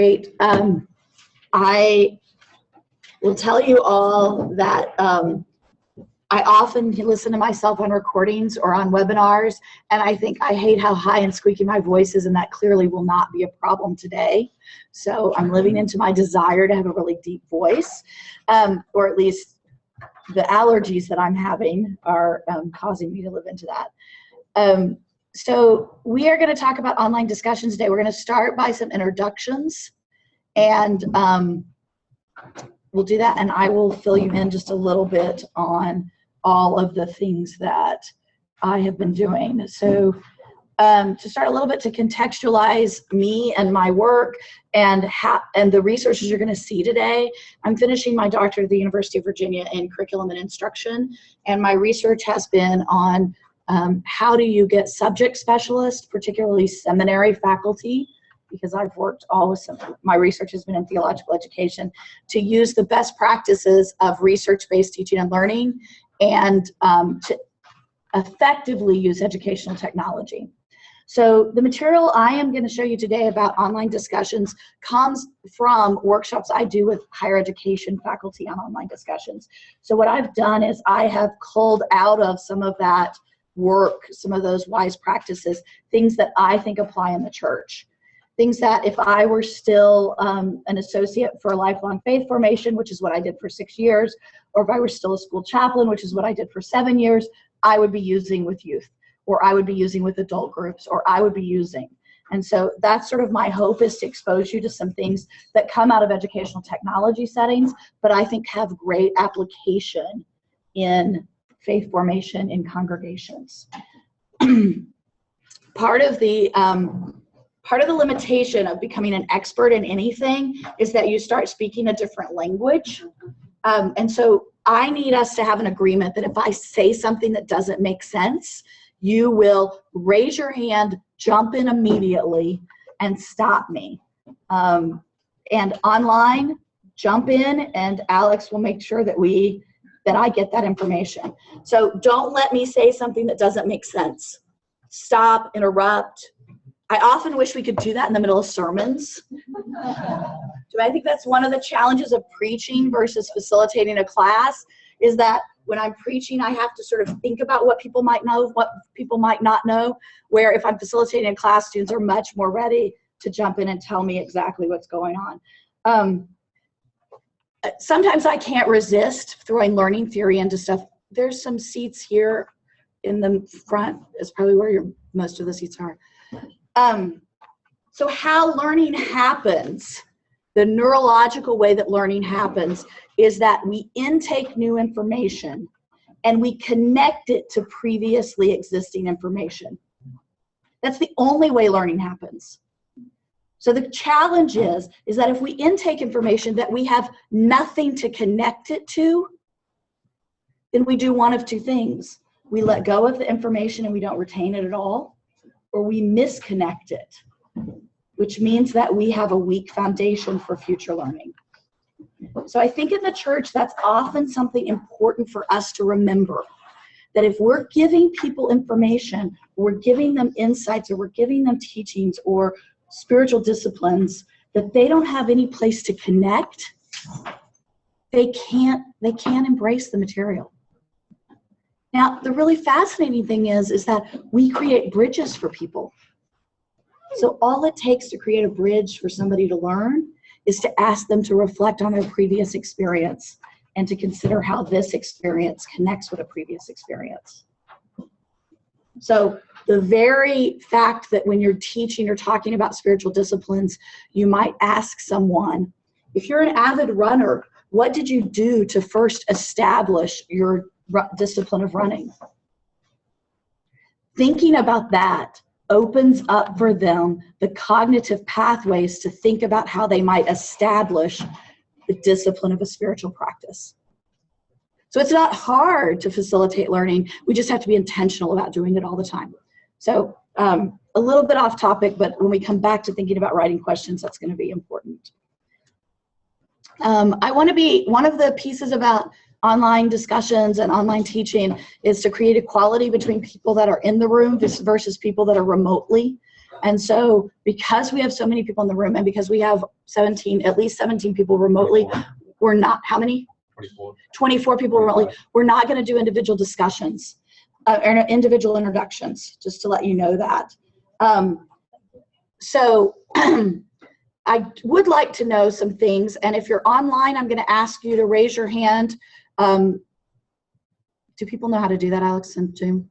Great. I will tell you all that I often listen to myself on recordings or on webinars, and I think I hate how high and squeaky my voice is, and that clearly will not be a problem today. So I'm living into my desire to have a really deep voice, or at least the allergies that I'm having are causing me to live into that. So we are going to talk about online discussions today. We're going to start by some introductions, and we'll do that, and I will fill you in just a little bit on all of the things that I have been doing. So to start a little bit, to contextualize me and my work and the resources you're going to see today, I'm finishing my doctorate at the University of Virginia in curriculum and instruction, and my research has been on how do you get subject specialists, particularly seminary faculty, because I've worked my research has been in theological education, to use the best practices of research-based teaching and learning and to effectively use educational technology. So the material I am going to show you today about online discussions comes from workshops I do with higher education faculty on online discussions. So what I've done is I have culled out of some of that work, some of those wise practices, things that I think apply in the church. Things that if I were still an associate for lifelong faith formation, which is what I did for 6 years, or if I were still a school chaplain, which is what I did for 7 years, I would be using with youth, or I would be using with adult groups, or I would be using. And so that's sort of my hope, is to expose you to some things that come out of educational technology settings, but I think have great application in faith formation in congregations. Part of the limitation of becoming an expert in anything is that you start speaking a different language. And so I need us to have an agreement that if I say something that doesn't make sense, you will raise your hand, jump in immediately, and stop me. And online, jump in, and Alex will make sure that I get that information. So don't let me say something that doesn't make sense. Stop, interrupt. I often wish we could do that in the middle of sermons. I think that's one of the challenges of preaching versus facilitating a class, is that when I'm preaching, I have to sort of think about what people might know, what people might not know, where if I'm facilitating a class, students are much more ready to jump in and tell me exactly what's going on. Sometimes I can't resist throwing learning theory into stuff. There's some seats here in the front, is probably where most of the seats are. So how learning happens, the neurological way that learning happens, is that we intake new information and we connect it to previously existing information. That's the only way learning happens. So the challenge is that if we intake information that we have nothing to connect it to, then we do one of two things. We let go of the information and we don't retain it at all, or we misconnect it, which means that we have a weak foundation for future learning. So I think in the church, that's often something important for us to remember, that if we're giving people information, we're giving them insights, or we're giving them teachings or spiritual disciplines that they don't have any place to connect, they can't embrace the material. Now, the really fascinating thing is that we create bridges for people. So all it takes to create a bridge for somebody to learn is to ask them to reflect on their previous experience and to consider how this experience connects with a previous experience. So the very fact that when you're teaching or talking about spiritual disciplines, you might ask someone, if you're an avid runner, what did you do to first establish your discipline of running? Thinking about that opens up for them the cognitive pathways to think about how they might establish the discipline of a spiritual practice. So it's not hard to facilitate learning. We just have to be intentional about doing it all the time. So a little bit off topic, but when we come back to thinking about writing questions, that's going to be important. One of the pieces about online discussions and online teaching is to create equality between people that are in the room versus people that are remotely. And so because we have so many people in the room and because we have at least 17 people remotely, 24. we're not, how many? 24 people remotely. We're not going to do individual discussions or individual introductions, just to let you know that. So I would like to know some things. And if you're online, I'm going to ask you to raise your hand. Do people know how to do that, Alex and Jim?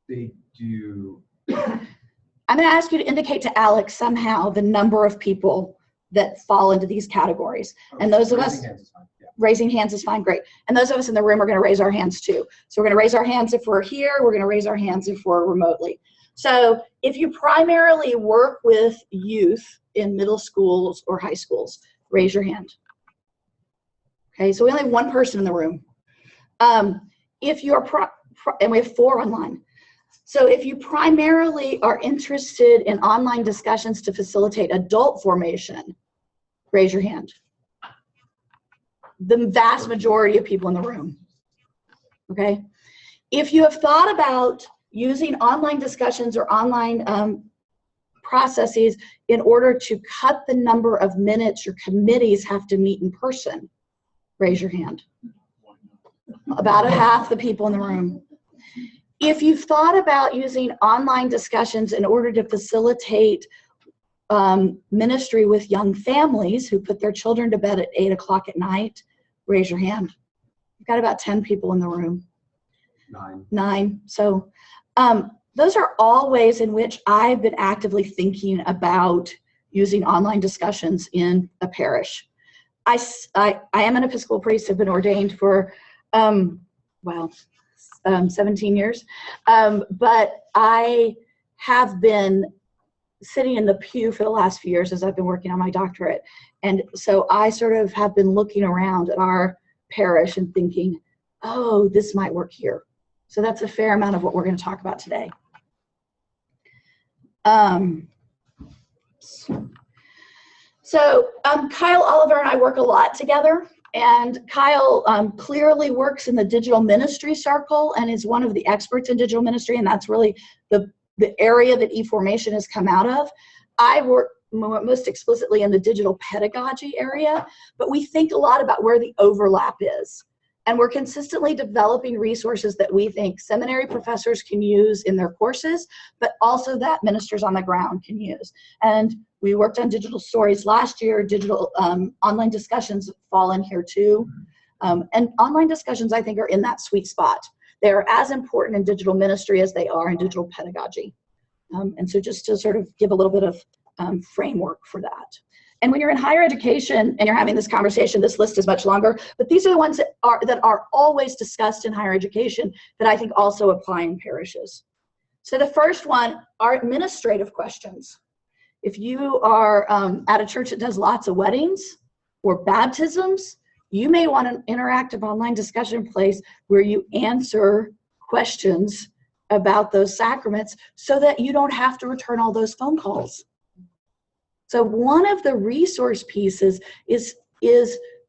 They do. I'm going to ask you to indicate to Alex somehow the number of people that fall into these categories. And those of us, raising hands is fine, great. And those of us in the room are going to raise our hands too. So we're going to raise our hands if we're here. We're going to raise our hands if we're remotely. So if you primarily work with youth in middle schools or high schools, raise your hand. Okay, so we only have one person in the room. If you're, and we have 4 online. So if you primarily are interested in online discussions to facilitate adult formation, raise your hand. The vast majority of people in the room, okay? If you have thought about using online discussions or online processes in order to cut the number of minutes your committees have to meet in person, raise your hand. About half the people in the room. If you've thought about using online discussions in order to facilitate ministry with young families who put their children to bed at 8 o'clock at night, raise your hand. We've got about 10 people in the room. 9. So those are all ways in which I've been actively thinking about using online discussions in a parish. I am an Episcopal priest. I've been ordained for 17 years. But I have been sitting in the pew for the last few years as I've been working on my doctorate. And so I sort of have been looking around at our parish and thinking, oh, this might work here. So that's a fair amount of what we're going to talk about today. Kyle Oliver and I work a lot together. And Kyle clearly works in the digital ministry circle and is one of the experts in digital ministry, and that's really the area that eFormation has come out of. I work most explicitly in the digital pedagogy area, but we think a lot about where the overlap is. And we're consistently developing resources that we think seminary professors can use in their courses, but also that ministers on the ground can use. And we worked on digital stories last year. Digital online discussions fall in here too. And online discussions, I think, are in that sweet spot. They're as important in digital ministry as they are in digital pedagogy. And so just to sort of give a little bit of framework for that. And when you're in higher education and you're having this conversation, this list is much longer, but these are the ones that are always discussed in higher education that I think also apply in parishes. So the first one are administrative questions. If you are at a church that does lots of weddings or baptisms, you may want an interactive online discussion place where you answer questions about those sacraments so that you don't have to return all those phone calls. So one of the resource pieces is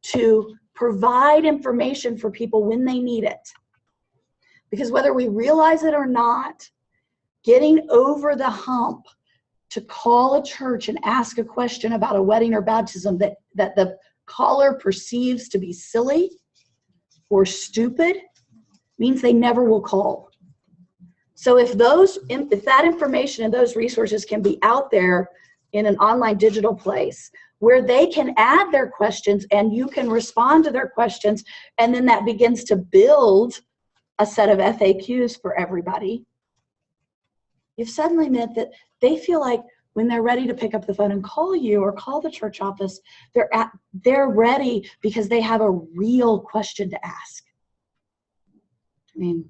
to provide information for people when they need it. Because whether we realize it or not, getting over the hump to call a church and ask a question about a wedding or baptism that the caller perceives to be silly or stupid means they never will call. So if that information and those resources can be out there in an online digital place where they can add their questions and you can respond to their questions, and then that begins to build a set of FAQs for everybody, you've suddenly meant that they feel like when they're ready to pick up the phone and call you or call the church office, they're ready because they have a real question to ask. I mean,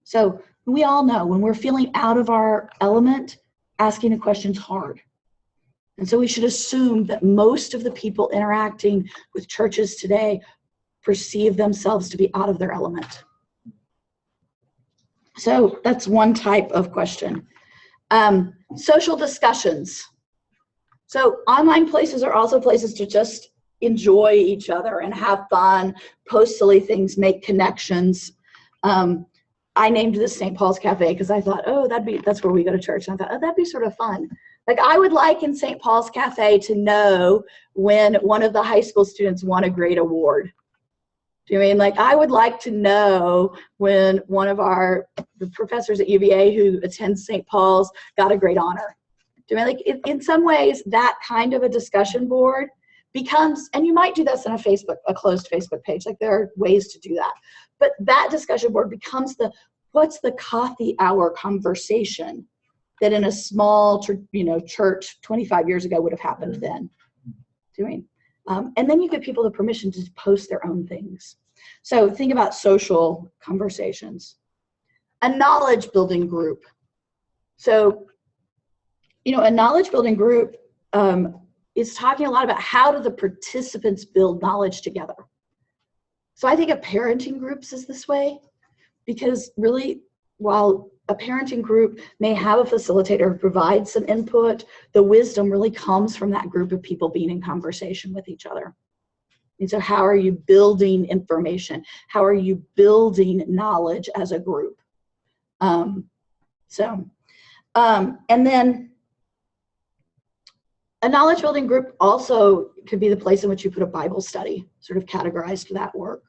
so we all know when we're feeling out of our element, asking a question's hard. And so we should assume that most of the people interacting with churches today perceive themselves to be out of their element. So that's one type of question. Social discussions. So online places are also places to just enjoy each other and have fun, post silly things, make connections. I named this St. Paul's Cafe because I thought, oh, that's where we go to church. And I thought, oh, that'd be sort of fun. Like, I would like in St. Paul's Cafe to know when one of the high school students won a great award. Do you mean, like, I would like to know when one of the professors at UVA who attends St. Paul's got a great honor. Do you mean, like, in some ways, that kind of a discussion board becomes, and you might do this in a closed Facebook page, like there are ways to do that. But that discussion board becomes what's the coffee hour conversation that in a small, church 25 years ago would have happened then. Doing. And then you give people the permission to post their own things. So think about social conversations. A knowledge building group. So, a knowledge building group is talking a lot about how do the participants build knowledge together. So I think of parenting groups is this way, because really, while a parenting group may have a facilitator who provides some input, the wisdom really comes from that group of people being in conversation with each other. And so how are you building information? How are you building knowledge as a group? And then a knowledge building group also could be the place in which you put a Bible study, sort of categorized that work.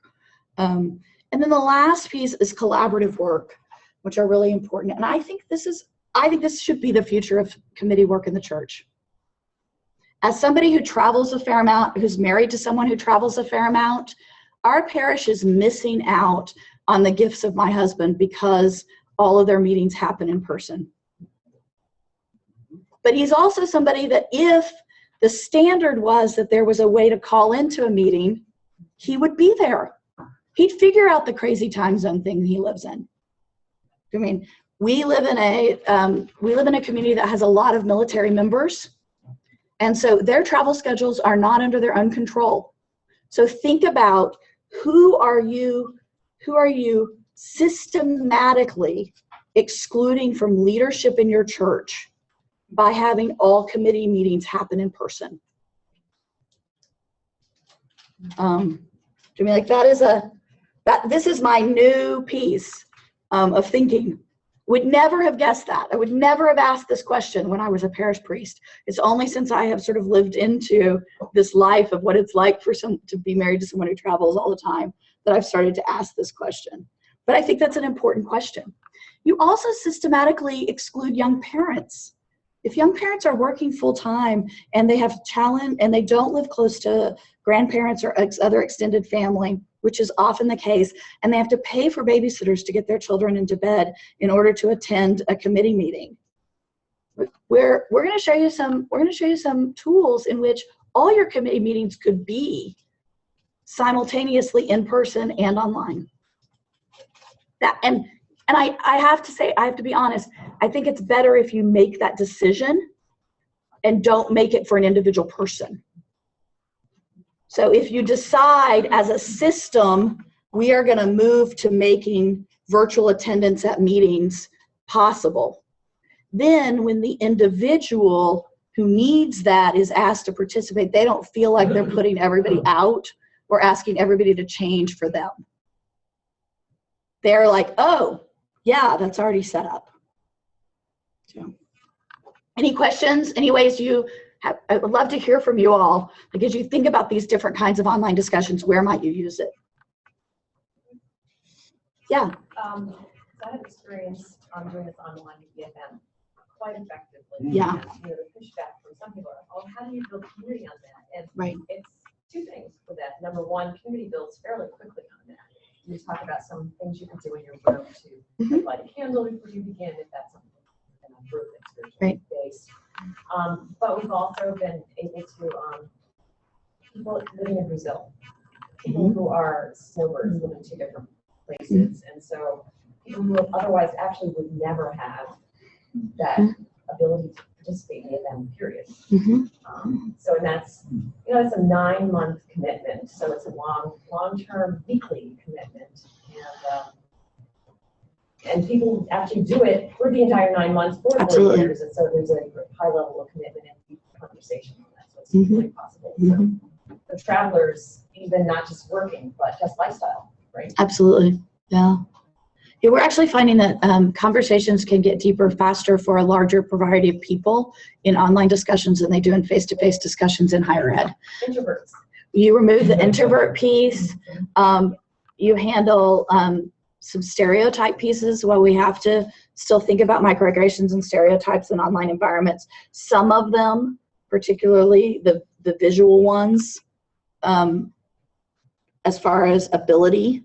And then the last piece is collaborative work, which are really important. And I think this should be the future of committee work in the church. As somebody who travels a fair amount, who's married to someone who travels a fair amount, our parish is missing out on the gifts of my husband because all of their meetings happen in person. But he's also somebody that if the standard was that there was a way to call into a meeting, he would be there. He'd figure out the crazy time zone thing he lives in. I mean, we live in a community that has a lot of military members, and so their travel schedules are not under their own control. So think about who are you systematically excluding from leadership in your church by having all committee meetings happen in person. This is my new piece of thinking. Would never have guessed that. I would never have asked this question when I was a parish priest. It's only since I have sort of lived into this life of what it's like to be married to someone who travels all the time that I've started to ask this question. But I think that's an important question. You also systematically exclude young parents. If young parents are working full time and they have challenge and they don't live close to grandparents or other extended family, which is often the case, and they have to pay for babysitters to get their children into bed in order to attend a committee meeting. We're going to show you some tools in which all your committee meetings could be simultaneously in person and online. And I have to say, I have to be honest, I think it's better if you make that decision and don't make it for an individual person. So if you decide as a system, we are going to move to making virtual attendance at meetings possible, then when the individual who needs that is asked to participate, they don't feel like they're putting everybody out or asking everybody to change for them. They're like, oh, yeah, that's already set up. So, any questions? Any ways I would love to hear from you all. Like, as you think about these different kinds of online discussions, where might you use it? Yeah. So I have experience doing this online BFM quite effectively. Yeah. And, the pushback from some people are, oh, how do you build community on that? And Right. it's two things for that. Number one, community builds fairly quickly on that. You talk about some things you can do in your room to light a candle before you begin, if that's something in a group that's spiritually based. But we've also been able to people living in Brazil, people who are snowbirds live in two different places, and so people who otherwise actually would never have that ability to participate in the event, period. So and that's it's a 9-month commitment, so it's a long-term weekly commitment, and people actually do it for the entire 9 months for 4 years, and so there's a high level of commitment and deep conversation on that, so it's really possible. So the travelers, even not just working, but just lifestyle, right? Absolutely. Yeah. Yeah, we're actually finding that conversations can get deeper faster for a larger variety of people in online discussions than they do in face-to-face discussions in higher ed. Introverts. You remove the introvert piece. You handle some stereotype pieces while we have to still think about microaggressions and stereotypes in online environments. Some of them, particularly the visual ones, as far as ability,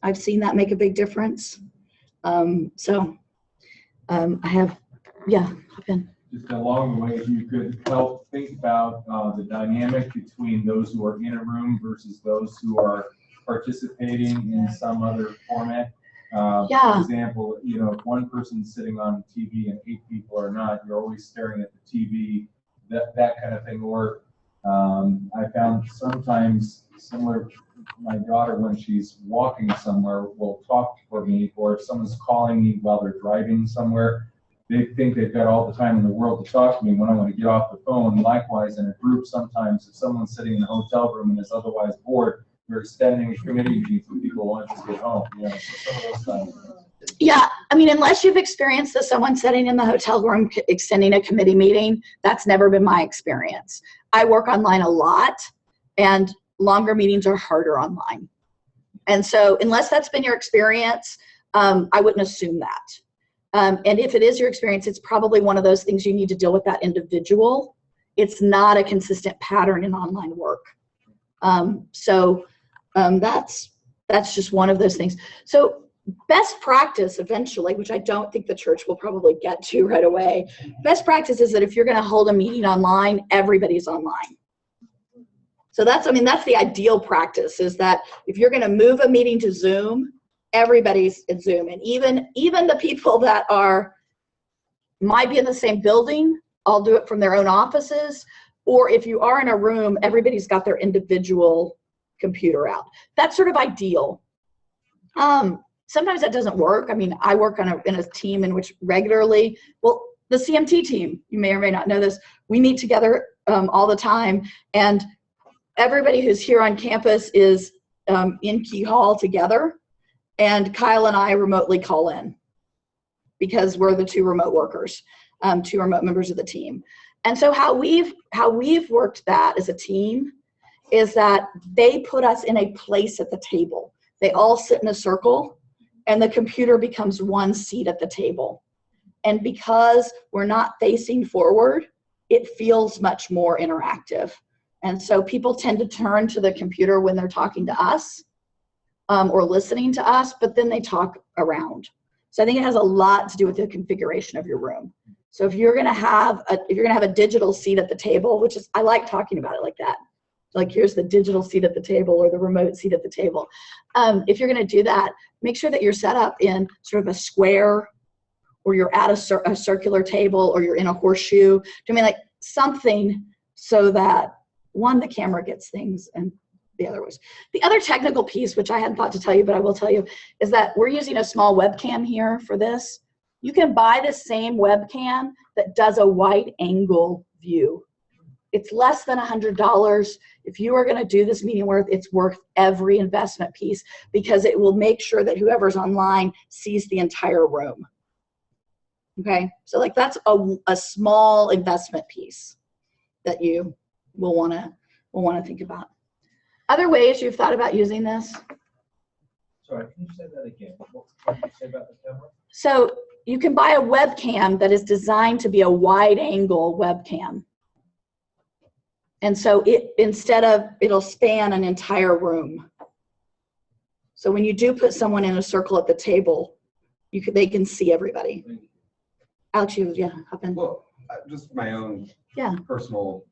I've seen that make a big difference. I have, yeah, hop in. Just along the way, you could help think about the dynamic between those who are in a room versus those who are participating in some other format. Yeah. For example, you know, if one person's sitting on TV and 8 people are not, you're always staring at the TV, that kind of thing. Or I found sometimes similar, my daughter, when she's walking somewhere, will talk for me, or if someone's calling me while they're driving somewhere, they think they've got all the time in the world to talk to me when I want to get off the phone. Likewise, in a group, sometimes if someone's sitting in a hotel room and is otherwise bored, we're extending a committee meeting for people who want to just get home. You know, so some of those things. Yeah, I mean, unless you've experienced that someone sitting in the hotel room extending a committee meeting, that's never been my experience. I work online a lot, and longer meetings are harder online. And so unless that's been your experience, I wouldn't assume that. And if it is your experience, it's probably one of those things you need to deal with that individual. It's not a consistent pattern in online work. That's just one of those things. So best practice eventually, which I don't think the church will probably get to right away, best practice is that if you're going to hold a meeting online, everybody's online. So that's the ideal practice, is that if you're going to move a meeting to Zoom, everybody's in Zoom. And even the people that might be in the same building, all do it from their own offices. Or if you are in a room, everybody's got their individual computer out. That's sort of ideal. Sometimes that doesn't work. I mean, I work in a team in which regularly, well, the CMT team, you may or may not know this, we meet together all the time, and everybody who's here on campus is in Key Hall together, and Kyle and I remotely call in because we're the 2 remote workers, 2 remote members of the team. And so how we've worked that as a team is that they put us in a place at the table. They all sit in a circle, and the computer becomes one seat at the table. And because we're not facing forward, it feels much more interactive. And so people tend to turn to the computer when they're talking to us or listening to us, but then they talk around. So I think it has a lot to do with the configuration of your room. So if you're gonna have a digital seat at the table, which is, I like talking about it like that. Like, here's the digital seat at the table or the remote seat at the table. If you're gonna do that, make sure that you're set up in sort of a square, or you're at a circular table, or you're in a horseshoe. I mean, like something so that, one, the camera gets things, and the other was. The other technical piece, which I hadn't thought to tell you, but I will tell you, is that we're using a small webcam here for this. You can buy the same webcam that does a wide angle view. It's less than $100. If you are going to do this meeting it's worth every investment piece, because it will make sure that whoever's online sees the entire room. Okay, so like that's a small investment piece that you will want to think about. Other ways you've thought about using this? Sorry, can you say that again? What did you say about the camera? So you can buy a webcam that is designed to be a wide angle webcam. And so it'll span an entire room. So when you do put someone in a circle at the table, they can see everybody. Alex, hop in. Well, just my own Yeah. personal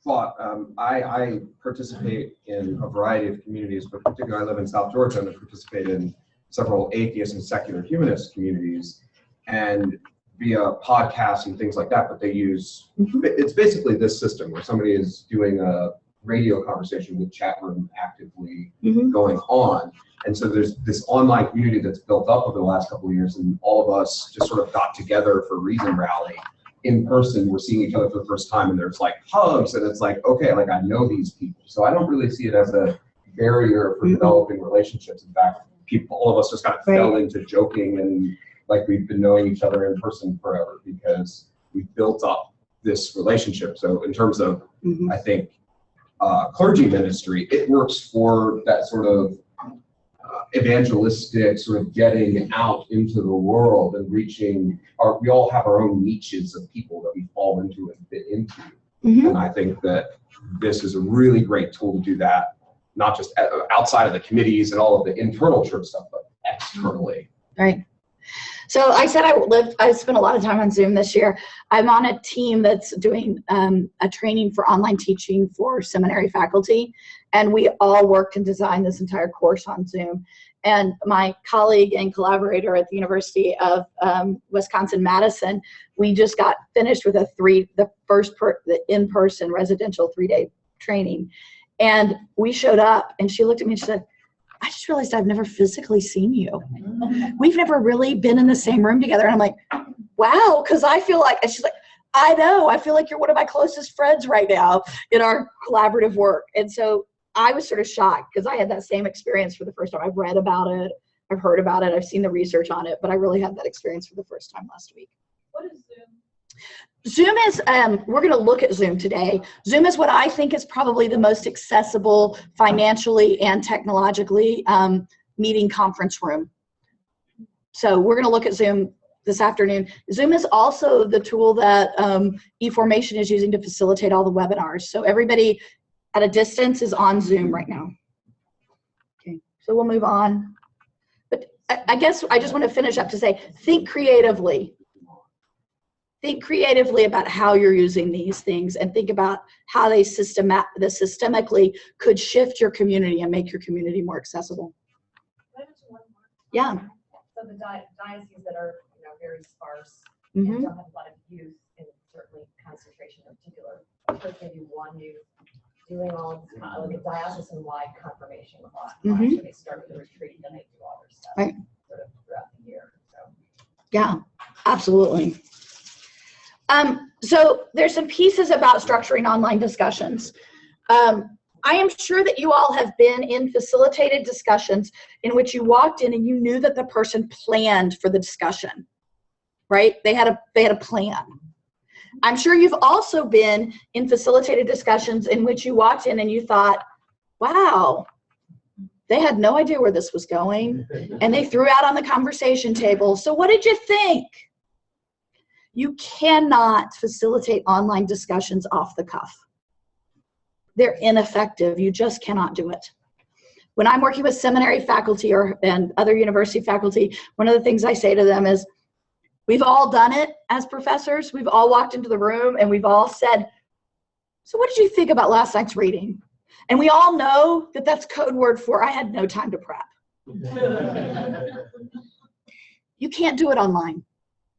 thought. I participate in a variety of communities, but particularly I live in South Georgia and I participate in several atheist and secular humanist communities, and via podcasts and things like that. But they use, it's basically this system where somebody is doing a radio conversation with chat room actively going on. And so there's this online community that's built up over the last couple of years, and all of us just sort of got together for Reason Rally in person. We're seeing each other for the first time, and there's like hugs, and it's like, okay, like I know these people. So I don't really see it as a barrier for developing relationships. In fact, people, all of us just kind of fell into joking and like we've been knowing each other in person forever because we built up this relationship. So in terms of, I think, clergy ministry, it works for that sort of evangelistic sort of getting out into the world and reaching we all have our own niches of people that we fall into and fit into. And I think that this is a really great tool to do that, not just outside of the committees and all of the internal church stuff, but externally. Right. So I said I spent a lot of time on Zoom this year. I'm on a team that's doing a training for online teaching for seminary faculty, and we all worked and designed this entire course on Zoom. And my colleague and collaborator at the University of Wisconsin-Madison, we just got finished with the in-person residential 3-day training. And we showed up, and she looked at me and she said, I just realized I've never physically seen you. We've never really been in the same room together. And I'm like, wow, because I feel like, and she's like, I know, I feel like you're one of my closest friends right now in our collaborative work. And so I was sort of shocked because I had that same experience for the first time. I've read about it, I've heard about it, I've seen the research on it, but I really had that experience for the first time last week. What is Zoom? Zoom is, we're going to look at Zoom today. Zoom is what I think is probably the most accessible financially and technologically meeting conference room. So we're going to look at Zoom this afternoon. Zoom is also the tool that eFormation is using to facilitate all the webinars. So everybody at a distance is on Zoom right now. Okay, so we'll move on. But I guess I just want to finish up to say, think creatively. Think creatively about how you're using these things and think about how they systemically could shift your community and make your community more accessible. Can I mention one more? Yeah. So the dioceses that are, very sparse Mm-hmm. and don't have a lot of youth and certainly concentration in particular. There's maybe one youth doing all like a diocesan-wide confirmation class. Mhm. They start the retreat, then they do all their stuff Right. sort of throughout the year. So Yeah, absolutely. So there's some pieces about structuring online discussions. I am sure that you all have been in facilitated discussions in which you walked in and you knew that the person planned for the discussion, right? They had a plan. I'm sure you've also been in facilitated discussions in which you walked in and you thought, wow, they had no idea where this was going, and they threw out on the conversation table. So what did you think? You cannot facilitate online discussions off the cuff. They're ineffective. You just cannot do it. When I'm working with seminary faculty and other university faculty, one of the things I say to them is, we've all done it as professors. We've all walked into the room and we've all said, so what did you think about last night's reading? And we all know that that's code word for I had no time to prep. You can't do it online.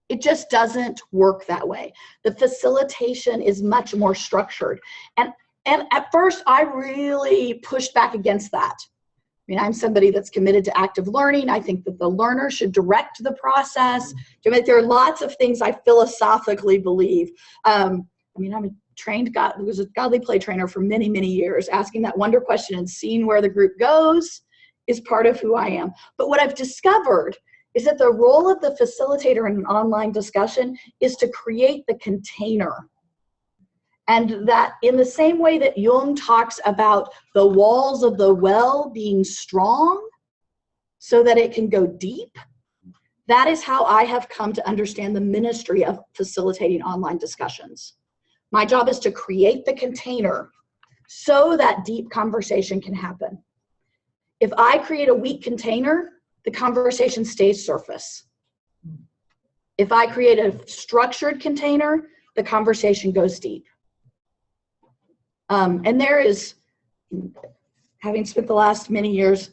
It just doesn't work that way. The facilitation is much more structured. And at first, I really pushed back against that. I mean, I'm somebody that's committed to active learning. I think that the learner should direct the process. There are lots of things I philosophically believe. I'm a trained, was a godly play trainer for many, many years. Asking that wonder question and seeing where the group goes is part of who I am. But what I've discovered is that the role of the facilitator in an online discussion is to create the container. And that in the same way that Jung talks about the walls of the well being strong so that it can go deep, that is how I have come to understand the ministry of facilitating online discussions. My job is to create the container so that deep conversation can happen. If I create a weak container, the conversation stays surface. If I create a structured container, the conversation goes deep. And there is, having spent the last many years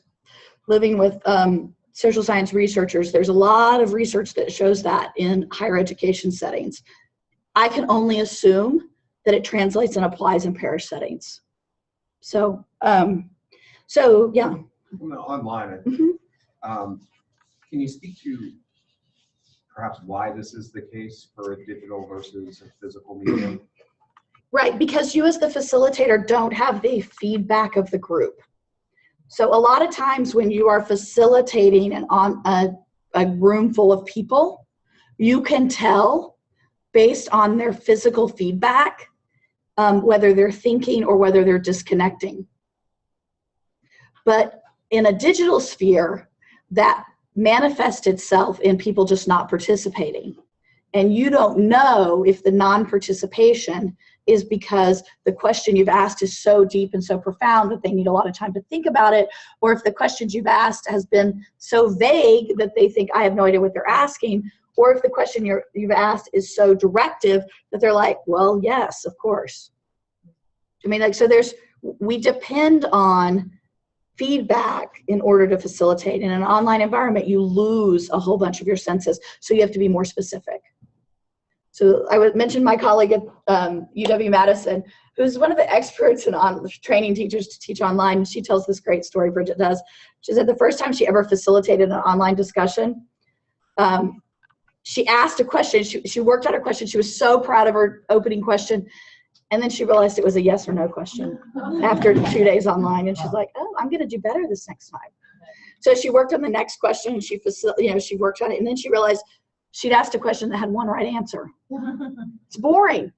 living with social science researchers, there's a lot of research that shows that in higher education settings. I can only assume that it translates and applies in parish settings. So yeah. Well, online, can you speak to perhaps why this is the case for a digital versus a physical medium? Right, because you as the facilitator don't have the feedback of the group. So a lot of times when you are facilitating a room full of people, you can tell based on their physical feedback whether they're thinking or whether they're disconnecting. But in a digital sphere, that manifests itself in people just not participating. And you don't know if the non-participation is because the question you've asked is so deep and so profound that they need a lot of time to think about it, or if the questions you've asked has been so vague that they think, I have no idea what they're asking, or if the question you've asked is so directive that they're like, well, yes, of course. I mean, like, so we depend on feedback in order to facilitate. In an online environment, you lose a whole bunch of your senses, so you have to be more specific. So I would mention my colleague at UW-Madison, who's one of the experts in training teachers to teach online. She tells this great story, Bridget does. She said the first time she ever facilitated an online discussion, she asked a question, she worked out a question, she was so proud of her opening question, and then she realized it was a yes or no question after 2 days online, and she's like, oh, I'm gonna do better this next time. So she worked on the next question, and she worked on it, and then she realized she'd asked a question that had one right answer. It's boring.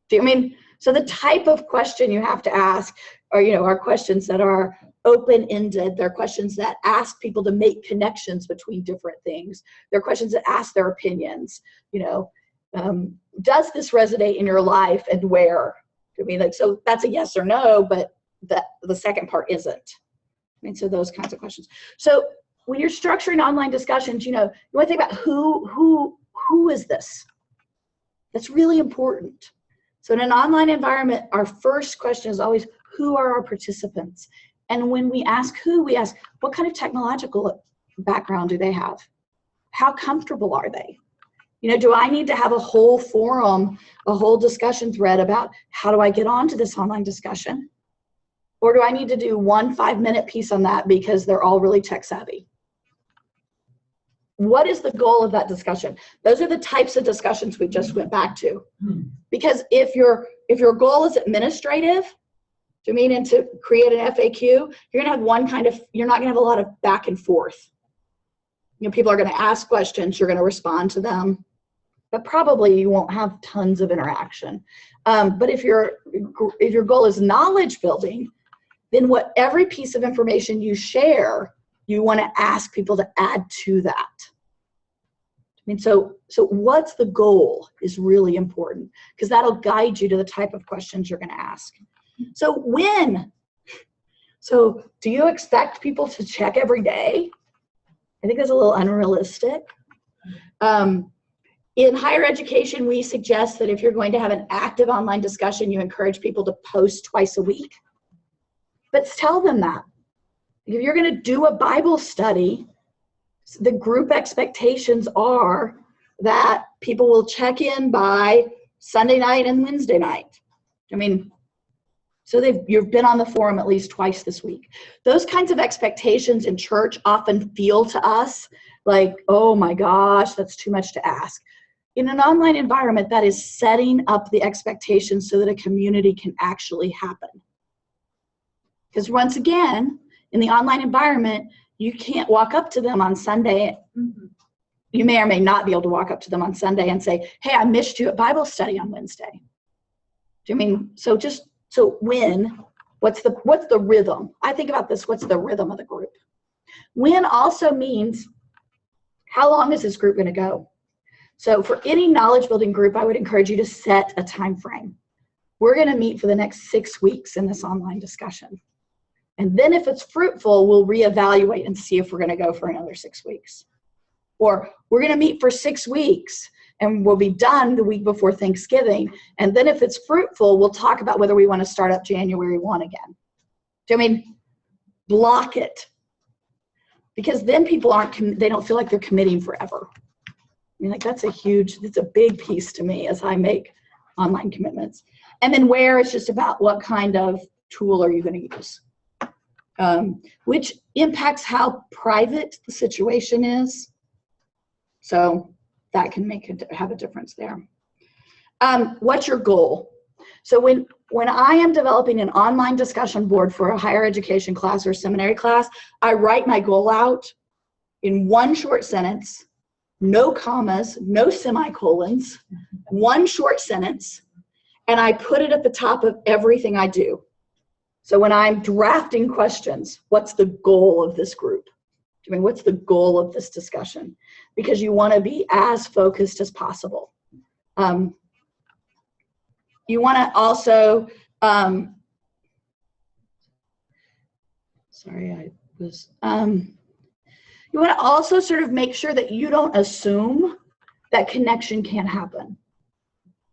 Do you mean, so the type of question you have to ask are questions that are open-ended. They're questions that ask people to make connections between different things. They're questions that ask their opinions. Does this resonate in your life, and where? I mean, like, so that's a yes or no, but the second part isn't. I mean, so those kinds of questions. So when you're structuring online discussions, you want to think about who is this? That's really important. So in an online environment, our first question is always, who are our participants? And when we ask who, we ask, what kind of technological background do they have? How comfortable are they? Do I need to have a whole forum, a whole discussion thread about how do I get onto this online discussion? Or do I need to do 1 5-minute piece on that because they're all really tech savvy? What is the goal of that discussion? Those are the types of discussions we just went back to. Because if your goal is administrative, and to create an FAQ, you're gonna have you're not gonna have a lot of back and forth. People are gonna ask questions, you're gonna respond to them, but probably you won't have tons of interaction. But if your goal is knowledge building, then every piece of information you share, you want to ask people to add to that. So what's the goal is really important, because that'll guide you to the type of questions you're going to ask. So when? So do you expect people to check every day? I think that's a little unrealistic. In higher education, we suggest that if you're going to have an active online discussion, you encourage people to post twice a week. But tell them that. If you're going to do a Bible study, the group expectations are that people will check in by Sunday night and Wednesday night. So you've been on the forum at least twice this week. Those kinds of expectations in church often feel to us like, oh my gosh, that's too much to ask. In an online environment, that is setting up the expectations so that a community can actually happen. Because once again, in the online environment, you can't walk up to them on Sunday. You may or may not be able to walk up to them on Sunday and say, hey, I missed you at Bible study on Wednesday. Do you mean, so when, what's the rhythm? I think about this, what's the rhythm of the group? When also means, how long is this group going to go? So for any knowledge building group, I would encourage you to set a time frame. We're going to meet for the next 6 weeks in this online discussion. And then if it's fruitful, we'll reevaluate and see if we're going to go for another 6 weeks. Or we're going to meet for 6 weeks and we'll be done the week before Thanksgiving. And then if it's fruitful, we'll talk about whether we want to start up January 1 again. Do you mean block it? Because then people they don't feel like they're committing forever. That's a big piece to me as I make online commitments. And then where, it's just about what kind of tool are you going to use, which impacts how private the situation is. So that can have a difference there. What's your goal? So when I am developing an online discussion board for a higher education class or seminary class, I write my goal out in one short sentence, no commas, no semicolons, one short sentence, and I put it at the top of everything I do. So when I'm drafting questions, what's the goal of this group? I mean, what's the goal of this discussion? Because you want to be as focused as possible. You want to also, you want to also sort of make sure that you don't assume that connection can't happen.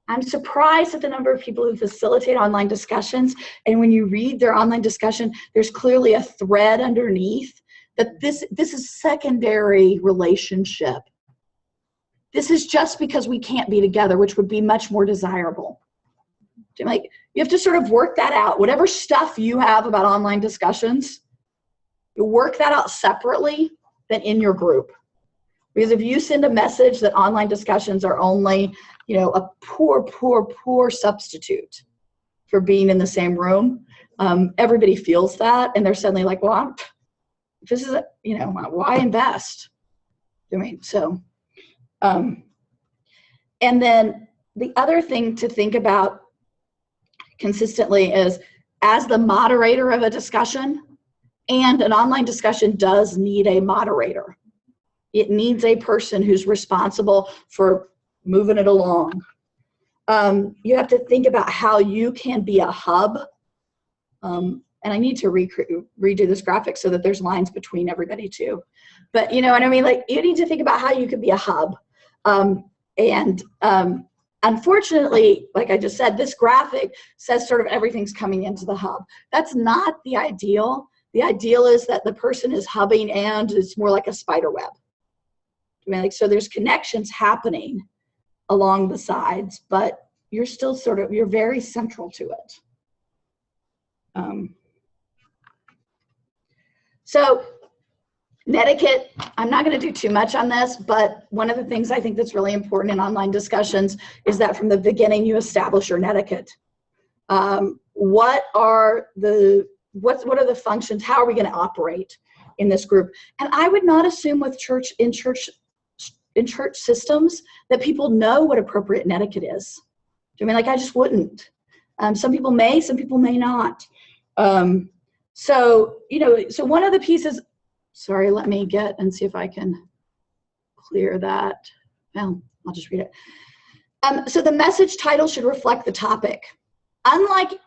I'm surprised at the number of people who facilitate online discussions, and when you read their online discussion, there's clearly a thread underneath that this is secondary relationship. This is just because we can't be together, which would be much more desirable. Like, you have to sort of work that out. Whatever stuff you have about online discussions, you work that out separately than in your group. Because if you send a message that online discussions are only, you know, a poor substitute for being in the same room, everybody feels that, and they're suddenly like, well, this is, you know, why invest? I mean, so, and then the other thing to think about consistently is, as the moderator of a discussion, and an online discussion does need a moderator. It needs a person who's responsible for moving it along. You have to think about how you can be a hub. And I need to redo this graphic so that there's lines between everybody too. But you know what I mean? Like, you need to think about how you could be a hub. Unfortunately, like I just said, this graphic says sort of everything's coming into the hub. That's not the ideal. The ideal is that the person is hubbing and it's more like a spider web. I mean, like, so there's connections happening along the sides, but you're still sort of, you're very central to it. So netiquette, I'm not going to do too much on this, but one of the things I think that's really important in online discussions is that from the beginning you establish your netiquette. What are the functions? How are we going to operate in this group? And I would not assume with church systems that people know what appropriate netiquette is. I mean, like, I just wouldn't. Some people may, some people may not. So, you know, so one of the pieces, sorry, let me get and see if I can clear that. Well, I'll just read it. So the message title should reflect the topic. Unlike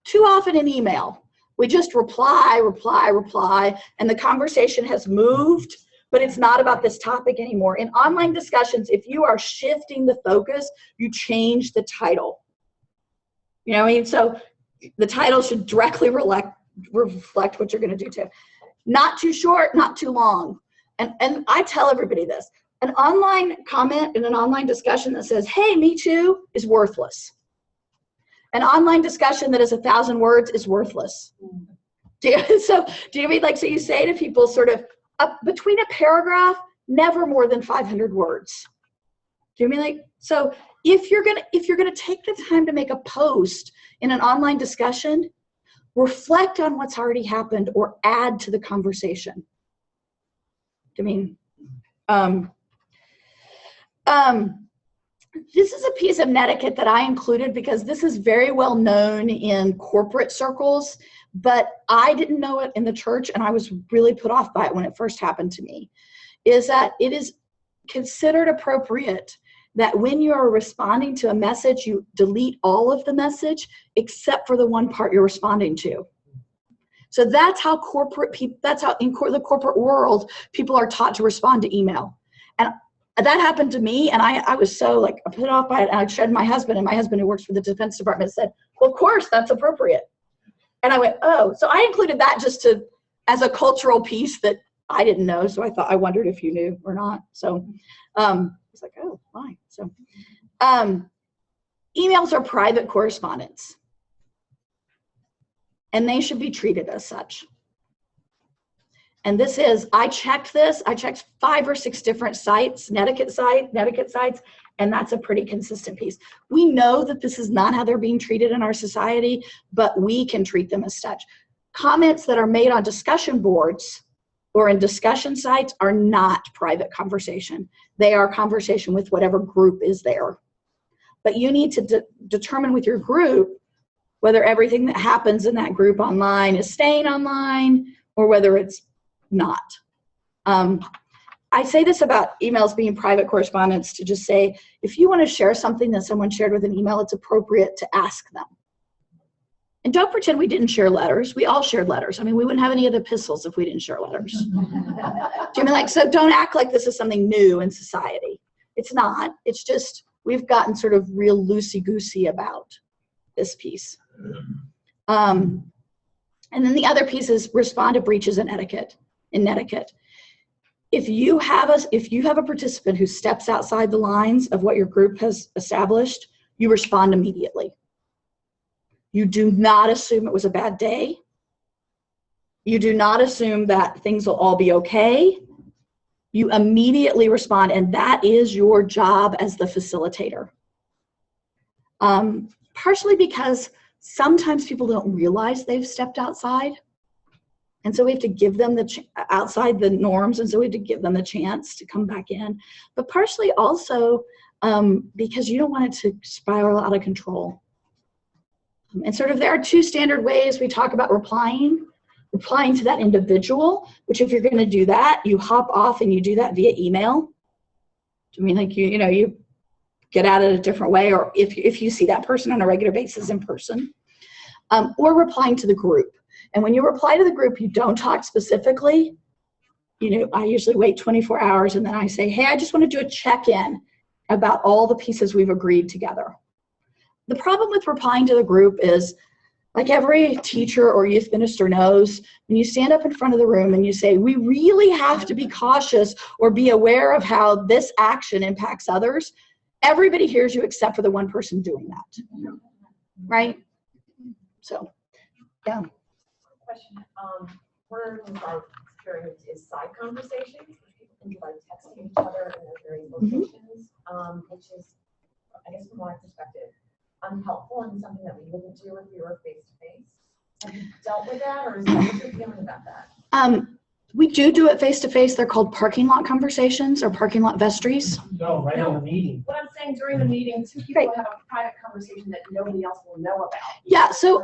too often in email, we just reply, and the conversation has moved, but it's not about this topic anymore. In online discussions, if you are shifting the focus, you change the title. You know what I mean? So the title should directly reflect what you're going to do too. Not too short, not too long. And I tell everybody this. An online comment in an online discussion that says, hey, me too, is worthless. An online discussion that is 1,000 words is worthless. Do you mean, like, so you say to people sort of, between a paragraph, never more than 500 words. Do you mean, like, so if you're gonna take the time to make a post in an online discussion, reflect on what's already happened or add to the conversation. I mean, this is a piece of netiquette that I included because this is very well known in corporate circles, but I didn't know it in the church, and I was really put off by it when it first happened to me, is that it is considered appropriate that when you are responding to a message, you delete all of the message except for the one part you're responding to. So that's how that's how in the corporate world, people are taught to respond to email. And that happened to me, and I was so, like, put off by it, and I showed my husband, and my husband, who works for the Defense Department, said, well, of course, that's appropriate. And I went, oh. So I included that just as a cultural piece that I didn't know, so I wondered if you knew or not. So I was like, oh, fine. So emails are private correspondence, and they should be treated as such. And this is, I checked 5 or 6 different sites, Netiquette sites, and that's a pretty consistent piece. We know that this is not how they're being treated in our society, but we can treat them as such. Comments that are made on discussion boards or in discussion sites are not private conversation. They are conversation with whatever group is there. But you need to determine with your group whether everything that happens in that group online is staying online or whether it's not. I say this about emails being private correspondence to just say, if you want to share something that someone shared with an email, it's appropriate to ask them. And don't pretend we didn't share letters. We all shared letters. I mean, we wouldn't have any of the epistles if we didn't share letters. Do you mean, like, so don't act like this is something new in society. It's not. It's just we've gotten sort of real loosey-goosey about this piece. And then the other piece is respond to breaches in etiquette. If you have a participant who steps outside the lines of what your group has established, you respond immediately. You do not assume it was a bad day. You do not assume that things will all be okay. You immediately respond, and that is your job as the facilitator. Partially because sometimes people don't realize they've stepped outside. And so we have to give them outside the norms, and so we have to give them the chance to come back in. But partially also because you don't want it to spiral out of control. And sort of there are 2 standard ways we talk about replying to that individual, which if you're going to do that, you hop off and you do that via email. I mean, like, you get at it a different way, or if you see that person on a regular basis in person, or replying to the group. And when you reply to the group, you don't talk specifically. I usually wait 24 hours and then I say, hey, I just want to do a check-in about all the pieces we've agreed together. The problem with replying to the group is, like every teacher or youth minister knows, when you stand up in front of the room and you say, we really have to be cautious or be aware of how this action impacts others, everybody hears you except for the one person doing that, right? So, yeah. Question, one of our experience is side conversations, which people can do by texting each other in their various locations, which is, I guess from my perspective, unhelpful and something that we wouldn't do if we were face-to-face. Have you dealt with that, or what's your feeling about that? We do it face-to-face. They're called parking lot conversations or parking lot vestries. No, right on the meeting. What I'm saying, during the meeting, 2 people have a private conversation that nobody else will know about. Yeah, so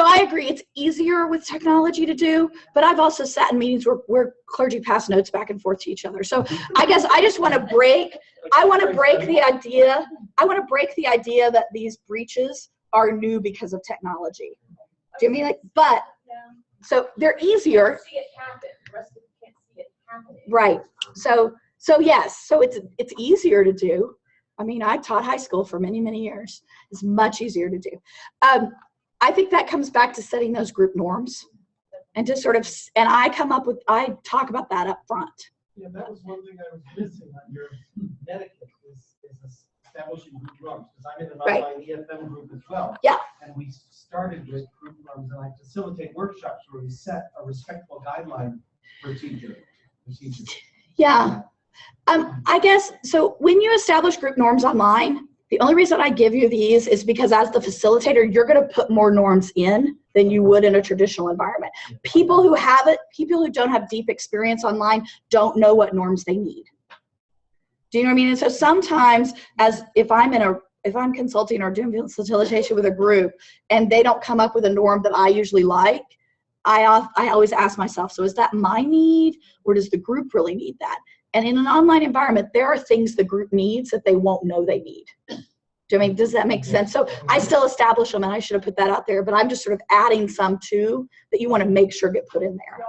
I agree it's easier with technology to do, but I've also sat in meetings where clergy pass notes back and forth to each other. So I guess I just want to break the idea that these breaches are new because of technology. Do you mean, like, but so they're easier. See it happen. The rest of you can't see it happening. Right. So yes, so it's easier to do. I mean, I taught high school for many, many years. It's much easier to do. I think that comes back to setting those group norms and just sort of, and I talk about that up front. Yeah, that was one thing I was missing on your etiquette is establishing group norms, because I'm in an Right. online EFM group as well. Yeah. And we started with group norms, and I facilitate workshops where we set a respectful guideline for teachers. Yeah. I guess, so when you establish group norms online, the only reason I give you these is because as the facilitator, you're going to put more norms in than you would in a traditional environment. People who don't have deep experience online don't know what norms they need. Do you know what I mean? And so sometimes, if I'm consulting or doing facilitation with a group and they don't come up with a norm that I usually like, I always ask myself, so is that my need, or does the group really need that? And in an online environment, there are things the group needs that they won't know they need. Does that make sense? So I still establish them, and I should have put that out there, but I'm just sort of adding some too that you want to make sure get put in there.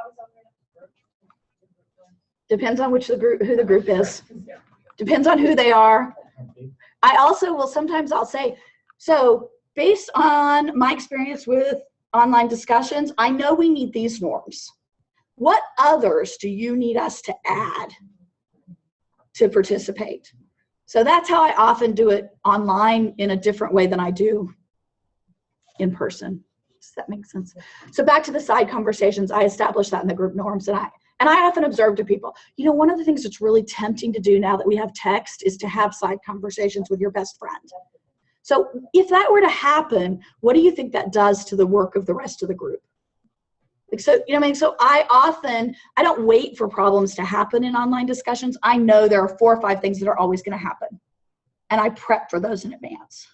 Depends on who the group is. Depends on who they are. I also will sometimes I'll say, so based on my experience with online discussions, I know we need these norms. What others do you need us to add to participate? So that's how I often do it online in a different way than I do in person. Does that make sense? So back to the side conversations, I established that in the group norms, and I often observe to people, you know, one of the things that's really tempting to do now that we have text is to have side conversations with your best friend. So if that were to happen, what do you think that does to the work of the rest of the group? Like, so, you know what I mean? So I don't wait for problems to happen in online discussions. I know there are 4 or 5 things that are always going to happen, and I prep for those in advance.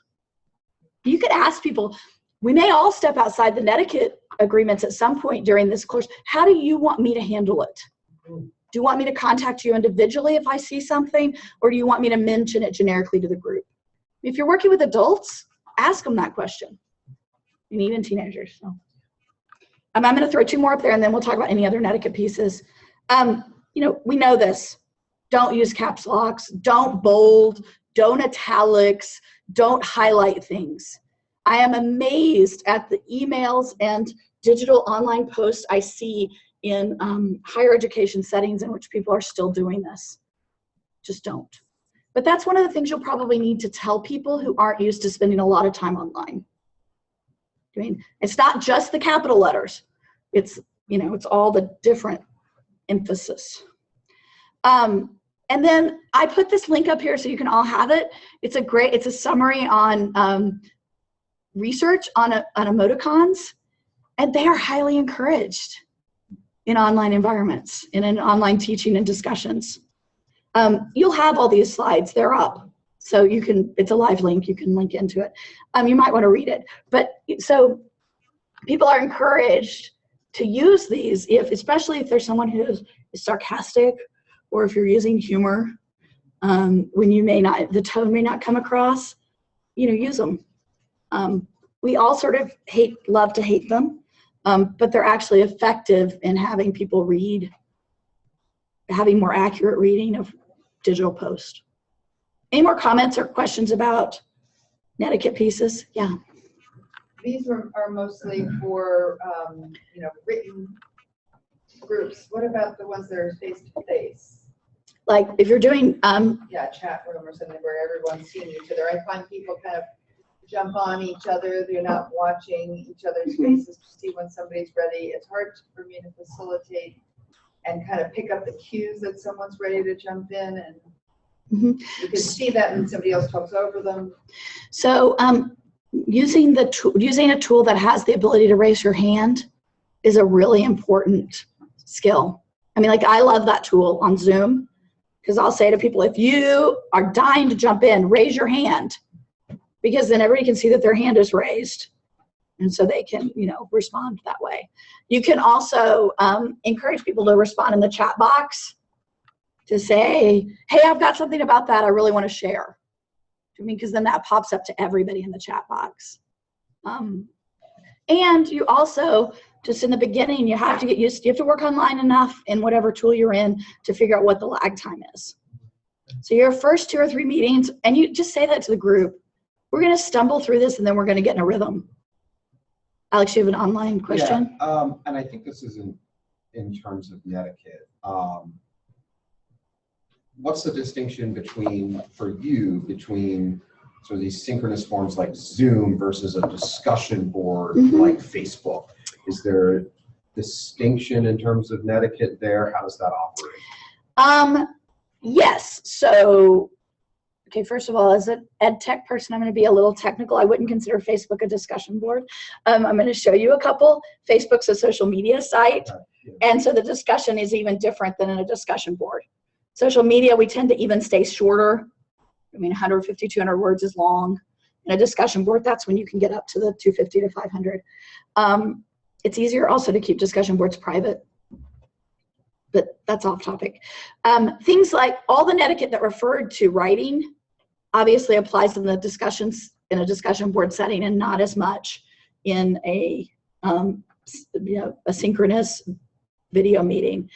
You could ask people, we may all step outside the netiquette agreements at some point during this course. How do you want me to handle it? Do you want me to contact you individually if I see something, or do you want me to mention it generically to the group? If you're working with adults, ask them that question, and even teenagers. So. I'm going to throw 2 more up there, and then we'll talk about any other netiquette pieces. You know, we know this. Don't use caps locks. Don't bold. Don't italics. Don't highlight things. I am amazed at the emails and digital online posts I see in higher education settings in which people are still doing this. Just don't. But that's one of the things you'll probably need to tell people who aren't used to spending a lot of time online. I mean, it's not just the capital letters. It's, you know, it's all the different emphasis. And then I put this link up here so you can all have it. It's a summary on research on emoticons, and they are highly encouraged in online environments, in online teaching and discussions. You'll have all these slides, they're up. So you can, it's a live link, you can link into it. You might want to read it. But so people are encouraged to use these, especially if there's someone who is sarcastic, or if you're using humor, when you may not, the tone may not come across, you know, use them. We all sort of love to hate them, but they're actually effective in having people read, having more accurate reading of digital posts. Any more comments or questions about netiquette pieces? Yeah. These are mostly for, you know, written groups. What about the ones that are face-to-face? Like if you're doing, Yeah, chat room or something where everyone's seeing each other. I find people kind of jump on each other. They're not watching each other's faces to see when somebody's ready. It's hard for me to facilitate and kind of pick up the cues that someone's ready to jump in, and you can see that when somebody else talks over them. So using a tool that has the ability to raise your hand is a really important skill. I mean, like, I love that tool on Zoom, because I'll say to people, if you are dying to jump in, raise your hand, because then everybody can see that their hand is raised, and so they can, you know, respond that way. You can also encourage people to respond in the chat box to say, hey, I've got something about that I really want to share. I mean, because then that pops up to everybody in the chat box. And you also, just in the beginning, you have to get used, you have to work online enough in whatever tool you're in to figure out what the lag time is. So your first 2 or 3 meetings, and you just say that to the group, we're going to stumble through this and then we're going to get in a rhythm. Alex, you have an online question? Yeah, and I think this is in terms of netiquette. What's the distinction for you between sort of these synchronous forms like Zoom versus a discussion board like Facebook? Is there a distinction in terms of netiquette there? How does that operate? Yes. So, okay, first of all, as an ed tech person, I'm going to be a little technical. I wouldn't consider Facebook a discussion board. I'm going to show you a couple. Facebook's a social media site, and so the discussion is even different than in a discussion board. Social media, we tend to even stay shorter. I mean, 150, 200 words is long. In a discussion board, that's when you can get up to the 250 to 500. It's easier also to keep discussion boards private, but that's off topic. Things like all the netiquette that referred to writing obviously applies in the discussions in a discussion board setting, and not as much in a synchronous video meeting.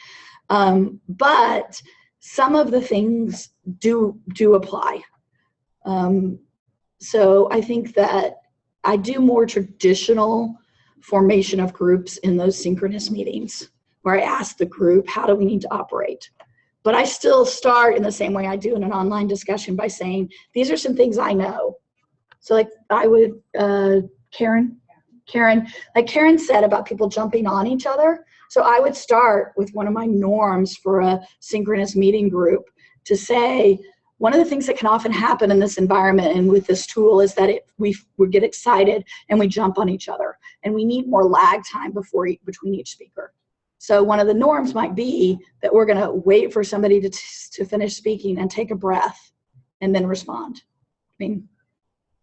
But some of the things do apply. So I think that I do more traditional formation of groups in those synchronous meetings where I ask the group, how do we need to operate? But I still start in the same way I do in an online discussion by saying, these are some things I know. So like I would, Karen Karen, like Karen said about people jumping on each other. So I would start with one of my norms for a synchronous meeting group to say, one of the things that can often happen in this environment and with this tool is that we get excited and we jump on each other, and we need more lag time between each speaker. So one of the norms might be that we're going to wait for somebody to finish speaking and take a breath and then respond. I mean,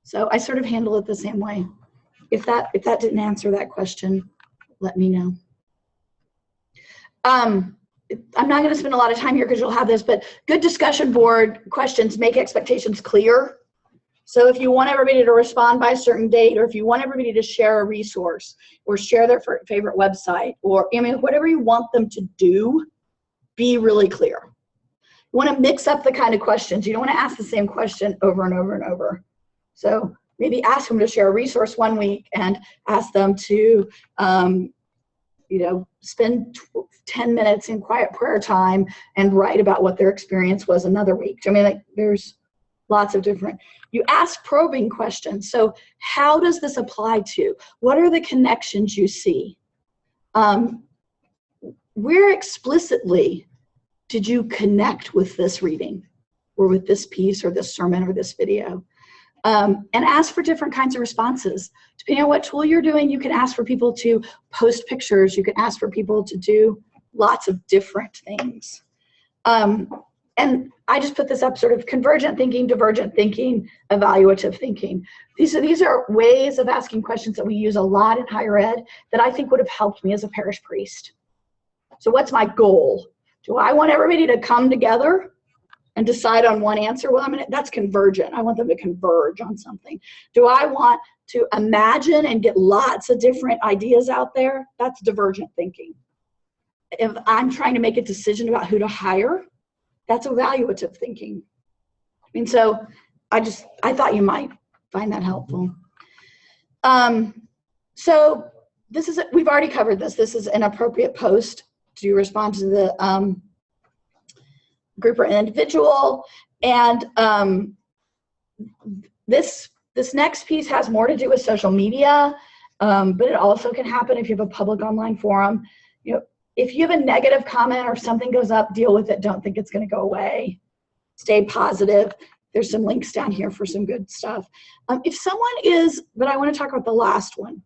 so I sort of handle it the same way. If that didn't answer that question, let me know. I'm not going to spend a lot of time here because you'll have this, but good discussion board questions make expectations clear. So if you want everybody to respond by a certain date, or if you want everybody to share a resource or share their favorite website, or I mean, whatever you want them to do, be really clear. You want to mix up the kind of questions. You don't want to ask the same question over and over and over. So maybe ask them to share a resource one week and ask them to, spend 10 minutes in quiet prayer time and write about what their experience was another week. I mean, like, there's lots of different, you ask probing questions. So how does this apply to? What are the connections you see? Where explicitly did you connect with this reading or with this piece or this sermon or this video? And ask for different kinds of responses. Depending on what tool you're doing, you can ask for people to post pictures. You can ask for people to do lots of different things. And I just put this up, sort of convergent thinking, divergent thinking, evaluative thinking. These are ways of asking questions that we use a lot in higher ed that I think would have helped me as a parish priest. So what's my goal? Do I want everybody to come together and decide on one answer? Well, that's convergent. I want them to converge on something. Do I want to imagine and get lots of different ideas out there? That's divergent thinking. If I'm trying to make a decision about who to hire, that's evaluative thinking. I mean, so I thought you might find that helpful. So we've already covered this. This is an appropriate post to respond to the group or individual. And this next piece has more to do with social media, but it also can happen if you have a public online forum. If you have a negative comment or something goes up, deal with it. Don't think it's going to go away. Stay positive. There's some links down here for some good stuff. But I want to talk about the last one.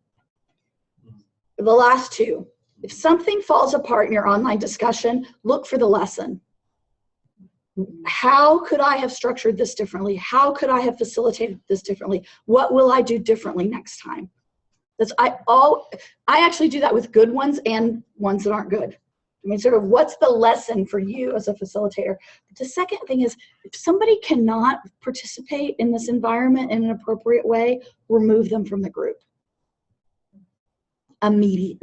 The last two. If something falls apart in your online discussion, look for the lesson. How could I have structured this differently? How could I have facilitated this differently? What will I do differently next time? I actually do that with good ones and ones that aren't good. I mean, sort of, what's the lesson for you as a facilitator? But the second thing is, if somebody cannot participate in this environment in an appropriate way, remove them from the group. Immediately,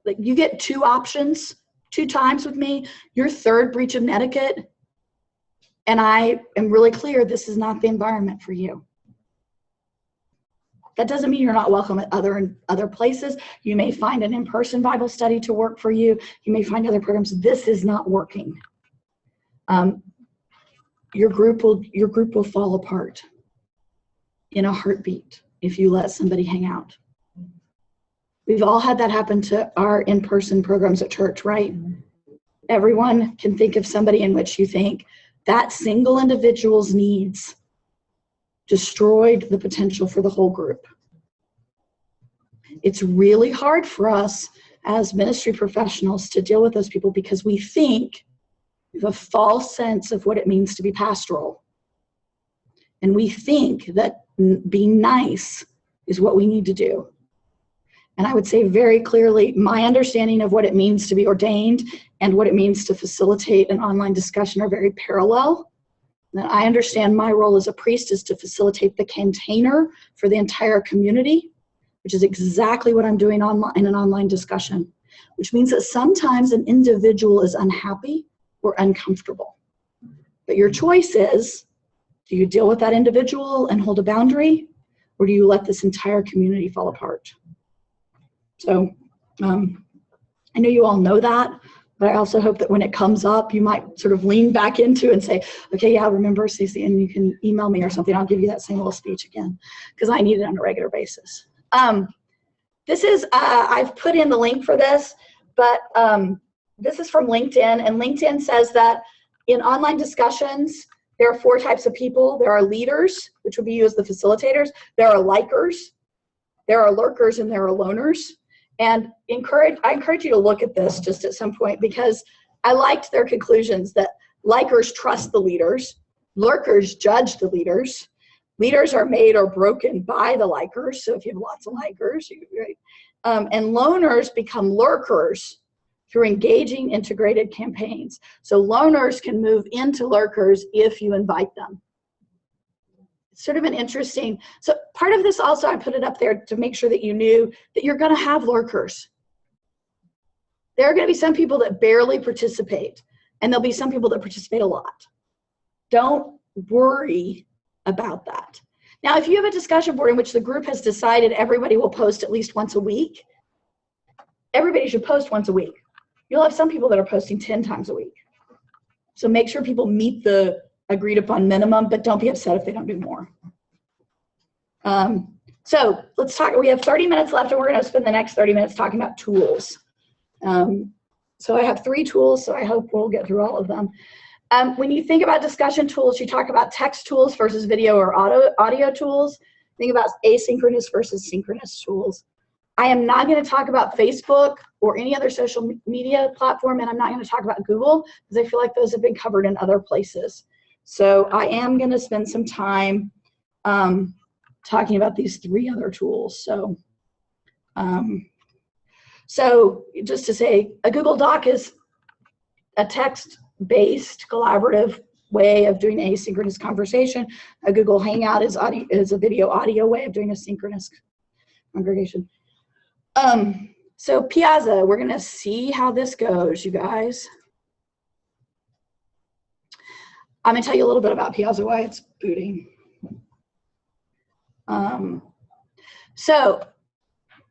like you get 2 options 2 times with me. Your third breach of etiquette, and I am really clear, this is not the environment for you. That doesn't mean you're not welcome at other places. You may find an in-person Bible study to work for you. You may find other programs. This is not working. Your group will fall apart in a heartbeat if you let somebody hang out. We've all had that happen to our in-person programs at church, right? Everyone can think of somebody in which you think that single individual's needs destroyed the potential for the whole group. It's really hard for us as ministry professionals to deal with those people because we think we have a false sense of what it means to be pastoral. And we think that being nice is what we need to do. And I would say very clearly, my understanding of what it means to be ordained and what it means to facilitate an online discussion are very parallel. And I understand my role as a priest is to facilitate the container for the entire community, which is exactly what I'm doing in an online discussion, which means that sometimes an individual is unhappy or uncomfortable. But your choice is, do you deal with that individual and hold a boundary, or do you let this entire community fall apart? So I know you all know that, but I also hope that when it comes up, you might sort of lean back into and say, okay, yeah, remember, Cece, and you can email me or something. I'll give you that same little speech again, because I need it on a regular basis. this is, I've put in the link for this, but this is from LinkedIn, and LinkedIn says that in online discussions, there are 4 types of people. There are leaders, which would be you as the facilitators. There are likers, there are lurkers, and there are loners. And I encourage you to look at this just at some point, because I liked their conclusions that likers trust the leaders, lurkers judge the leaders, leaders are made or broken by the likers. So if you have lots of likers, right? And loners become lurkers through engaging integrated campaigns. So loners can move into lurkers if you invite them. It's sort of an interesting, so part of this also, I put it up there to make sure that you knew that you're gonna have lurkers. There are gonna be some people that barely participate, and there'll be some people that participate a lot. Don't worry about that. Now, if you have a discussion board in which the group has decided everybody will post at least once a week, everybody should post once a week. You'll have some people that are posting 10 times a week. So make sure people meet the agreed upon minimum, but don't be upset if they don't do more. So let's talk, we have 30 minutes left, and we're gonna spend the next 30 minutes talking about tools. So I have 3 tools, so I hope we'll get through all of them. When you think about discussion tools, you talk about text tools versus video or audio tools. Think about asynchronous versus synchronous tools. I am not going to talk about Facebook or any other social media platform, and I'm not going to talk about Google, because I feel like those have been covered in other places. So I am going to spend some time talking about these 3 other tools. So, so just to say, a Google Doc is a text-based collaborative way of doing asynchronous conversation. A Google Hangout is a video audio way of doing a synchronous congregation. So Piazza, we're gonna see how this goes, you guys. I'm gonna tell you a little bit about Piazza, why it's booting. So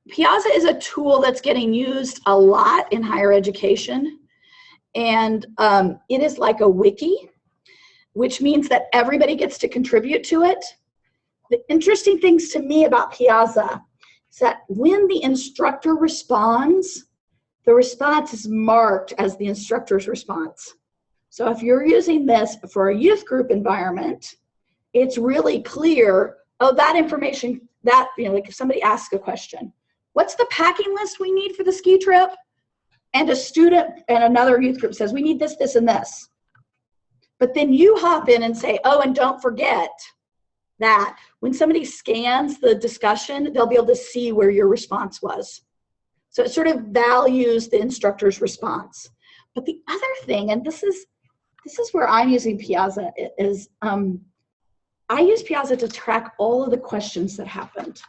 Piazza is a tool that's getting used a lot in higher education. And it is like a wiki, which means that everybody gets to contribute to it. The interesting things to me about Piazza is that when the instructor responds, the response is marked as the instructor's response. So if you're using this for a youth group environment, it's really clear, oh, that information, that, you know, like if somebody asks a question, what's the packing list we need for the ski trip? And a student and another youth group says, we need this, this, and this. But then you hop in and say, oh, and don't forget that when somebody scans the discussion, they'll be able to see where your response was. So it sort of values the instructor's response. But the other thing, and this is where I'm using Piazza, is I use Piazza to track all of the questions that happened.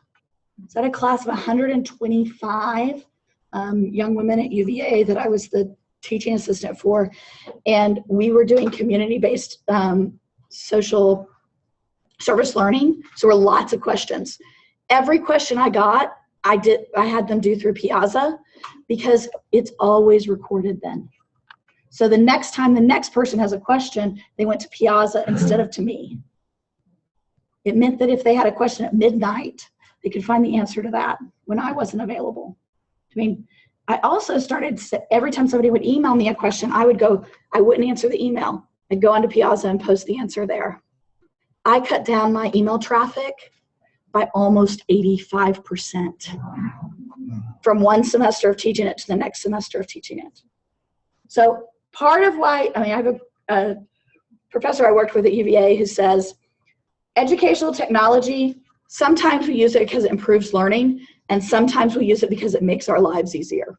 So I had a class of 125 young women at UVA that I was the teaching assistant for, and we were doing community-based social service learning. So there were lots of questions. Every question I got, I had them do through Piazza, because it's always recorded then. So the next time the next person has a question, they went to Piazza instead of to me. It meant that if they had a question at midnight, they could find the answer to that when I wasn't available. I mean, I also started, every time somebody would email me a question, I wouldn't answer the email. I'd go onto Piazza and post the answer there. I cut down my email traffic by almost 85% from one semester of teaching it to the next semester of teaching it. So part of why, I mean, I have a professor I worked with at UVA who says, educational technology, sometimes we use it because it improves learning, and sometimes we use it because it makes our lives easier.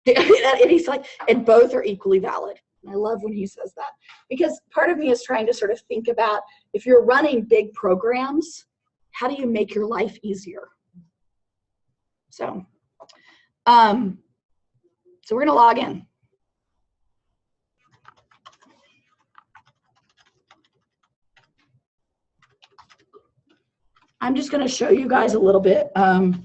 And he's like, and both are equally valid. And I love when he says that, because part of me is trying to sort of think about, if you're running big programs, how do you make your life easier? So, so we're gonna log in. I'm just going to show you guys a little bit. The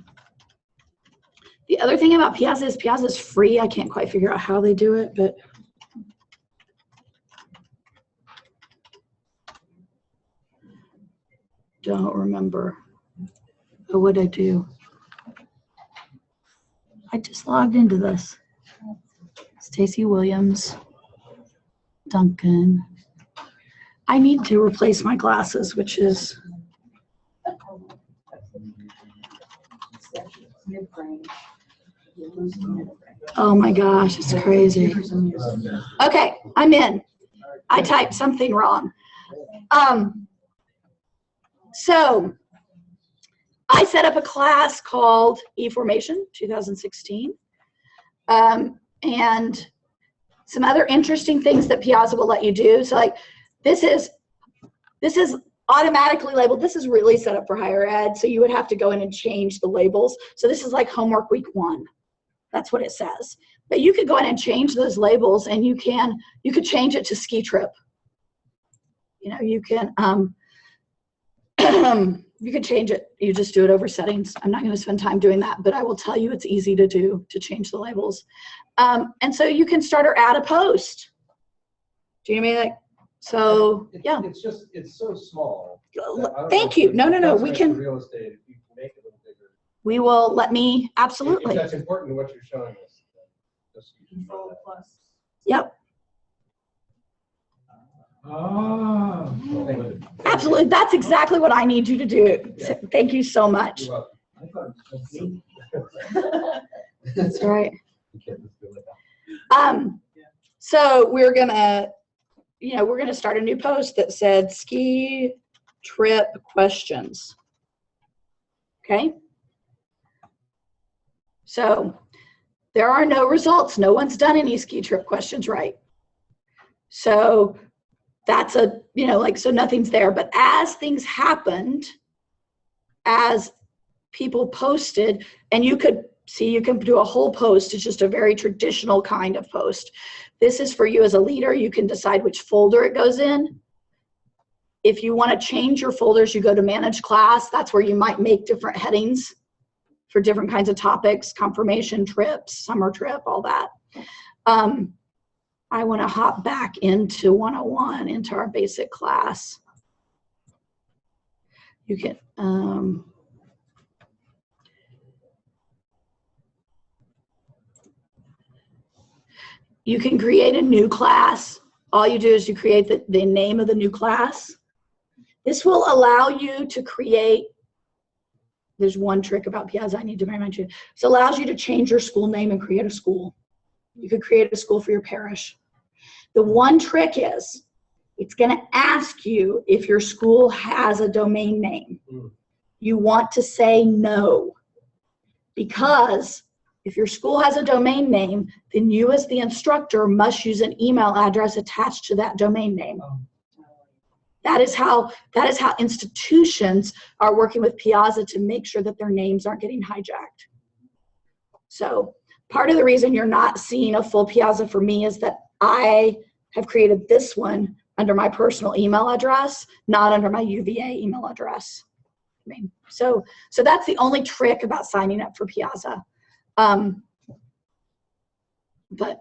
other thing about Piazza is free. I can't quite figure out how they do it, but don't remember. Oh, what'd I do? I just logged into this. Stacy Williams, Duncan. I need to replace my glasses, which is, oh my gosh, it's crazy. Okay, I'm in. I typed something wrong. So I set up a class called eFormation 2016. And some other interesting things that Piazza will let you do. So like this is automatically labeled. This is really set up for higher ed. So you would have to go in and change the labels. So this is like homework week 1. That's what it says. But you could go in and change those labels, and you could change it to ski trip. You know, you can you can change it. You just do it over settings. I'm not going to spend time doing that, but I will tell you it's easy to do, to change the labels. And so you can start or add a post. Do you know what I mean? Like, so yeah. It's just, it's so small. that I don't Thank know you. if No, that's we nice can, for real estate, if you can make it a little bigger. we will, let me, If absolutely. that's important to what you're showing us. just so you know Control that. plus. Yep, Ah. Thank you. absolutely. That's exactly what I need you to do. So, thank you so much. You're welcome. I thought it was me. That's right. Okay, let's do it. So we're gonna, we're gonna start a new post that said ski trip questions. Okay. So there are no results. No one's done any ski trip questions right. So that's so nothing's there. But as things happened, as people posted, and you can do a whole post. It's just a very traditional kind of post. This is for you as a leader. You can decide which folder it goes in. If you want to change your folders, you go to manage class. That's where you might make different headings for different kinds of topics, confirmation trips, summer trip, all that. I want to hop back into 101, into our basic class. You can, you can create a new class. All you do is you create the name of the new class. This will allow you to create, there's one trick about Piazza I need to remind you. This allows you to change your school name and create a school. You could create a school for your parish. The one trick is, it's gonna ask you if your school has a domain name. You want to say no, because if your school has a domain name, then you as the instructor must use an email address attached to that domain name. That is how institutions are working with Piazza to make sure that their names aren't getting hijacked. So part of the reason you're not seeing a full Piazza for me is that I have created this one under my personal email address, not under my UVA email address. So that's the only trick about signing up for Piazza. I'm going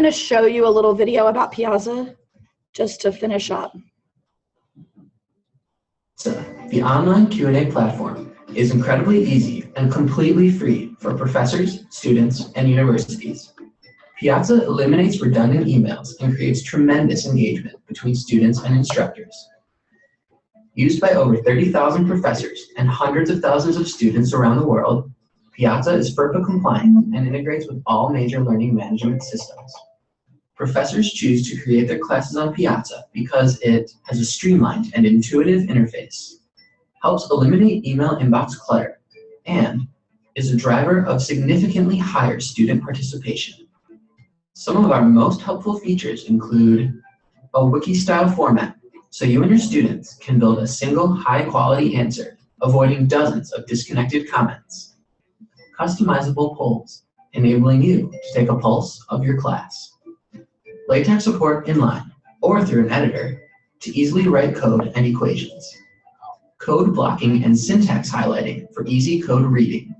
to show you a little video about Piazza just to finish up. So, the online Q&A platform is incredibly easy and completely free for professors, students, and universities. Piazza eliminates redundant emails and creates tremendous engagement between students and instructors. Used by over 30,000 professors and hundreds of thousands of students around the world, Piazza is FERPA compliant and integrates with all major learning management systems. Professors choose to create their classes on Piazza because it has a streamlined and intuitive interface, helps eliminate email inbox clutter, and is a driver of significantly higher student participation. Some of our most helpful features include a wiki-style format, so you and your students can build a single high-quality answer, avoiding dozens of disconnected comments. Customizable polls, enabling you to take a pulse of your class. LaTeX support inline or through an editor to easily write code and equations. Code blocking and syntax highlighting for easy code reading.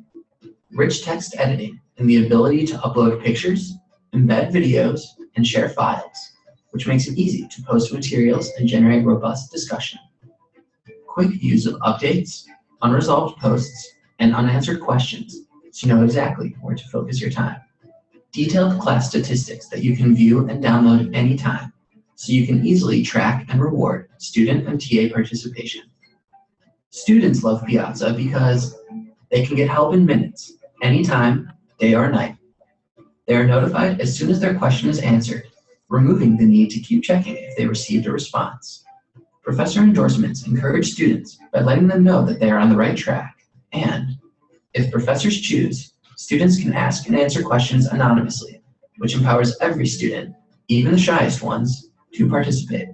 Rich text editing and the ability to upload pictures, embed videos, and share files, which makes it easy to post materials and generate robust discussion. Quick use of updates, unresolved posts, and unanswered questions, so you know exactly where to focus your time. Detailed class statistics that you can view and download at any time, so you can easily track and reward student and TA participation. Students love Piazza because they can get help in minutes, anytime, day or night. They are notified as soon as their question is answered, removing the need to keep checking if they received a response. Professor endorsements encourage students by letting them know that they are on the right track, and if professors choose, students can ask and answer questions anonymously, which empowers every student, even the shyest ones, to participate.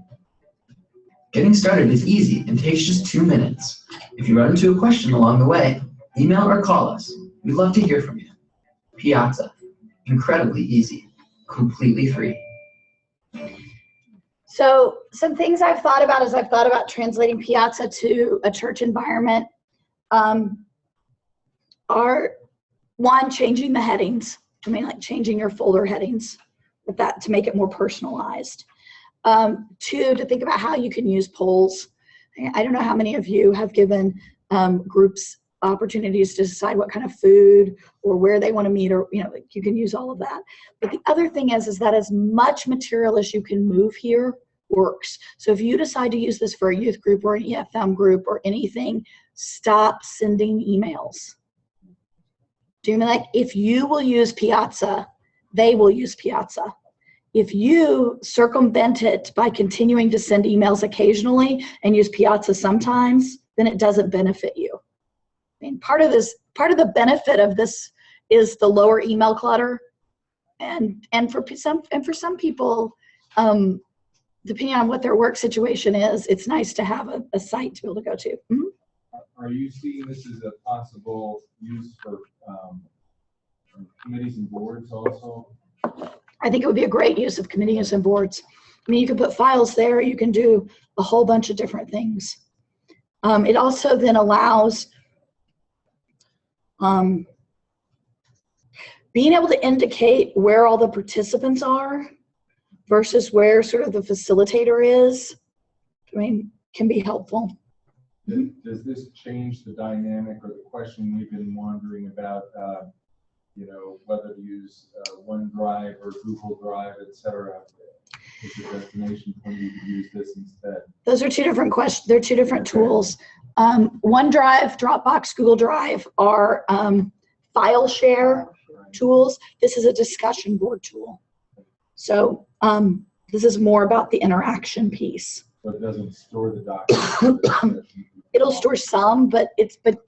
Getting started is easy and takes just 2 minutes. If you run into a question along the way, email or call us. We'd love to hear from you. Piazza, incredibly easy, completely free. So some things I've thought about as I've thought about translating Piazza to a church environment are, one, changing the headings. I mean, like changing your folder headings with that to make it more personalized. Two, to think about how you can use polls. I don't know how many of you have given groups opportunities to decide what kind of food or where they want to meet, or like you can use all of that. But the other thing is that as much material as you can move here works. So if you decide to use this for a youth group or an EFM group or anything, stop sending emails. Do you mean like if you will use Piazza, they will use Piazza. If you circumvent it by continuing to send emails occasionally and use Piazza sometimes, then it doesn't benefit you. I mean, part of the benefit of this is the lower email clutter, and for some people, depending on what their work situation is, it's nice to have a site to be able to go to. Mm-hmm. Are you seeing this as a possible use for committees and boards also? I think it would be a great use of committees and boards. I mean, you can put files there. You can do a whole bunch of different things. It also then allows being able to indicate where all the participants are versus where sort of the facilitator is, I mean, can be helpful. Does this change the dynamic or the question we've been wondering about, whether to use OneDrive or Google Drive, et cetera? Is the destination when you could use this instead? Those are two different questions. They're two different tools. OneDrive, Dropbox, Google Drive are file share tools. This is a discussion board tool. So this is more about the interaction piece. So it doesn't store the document. It'll store some, but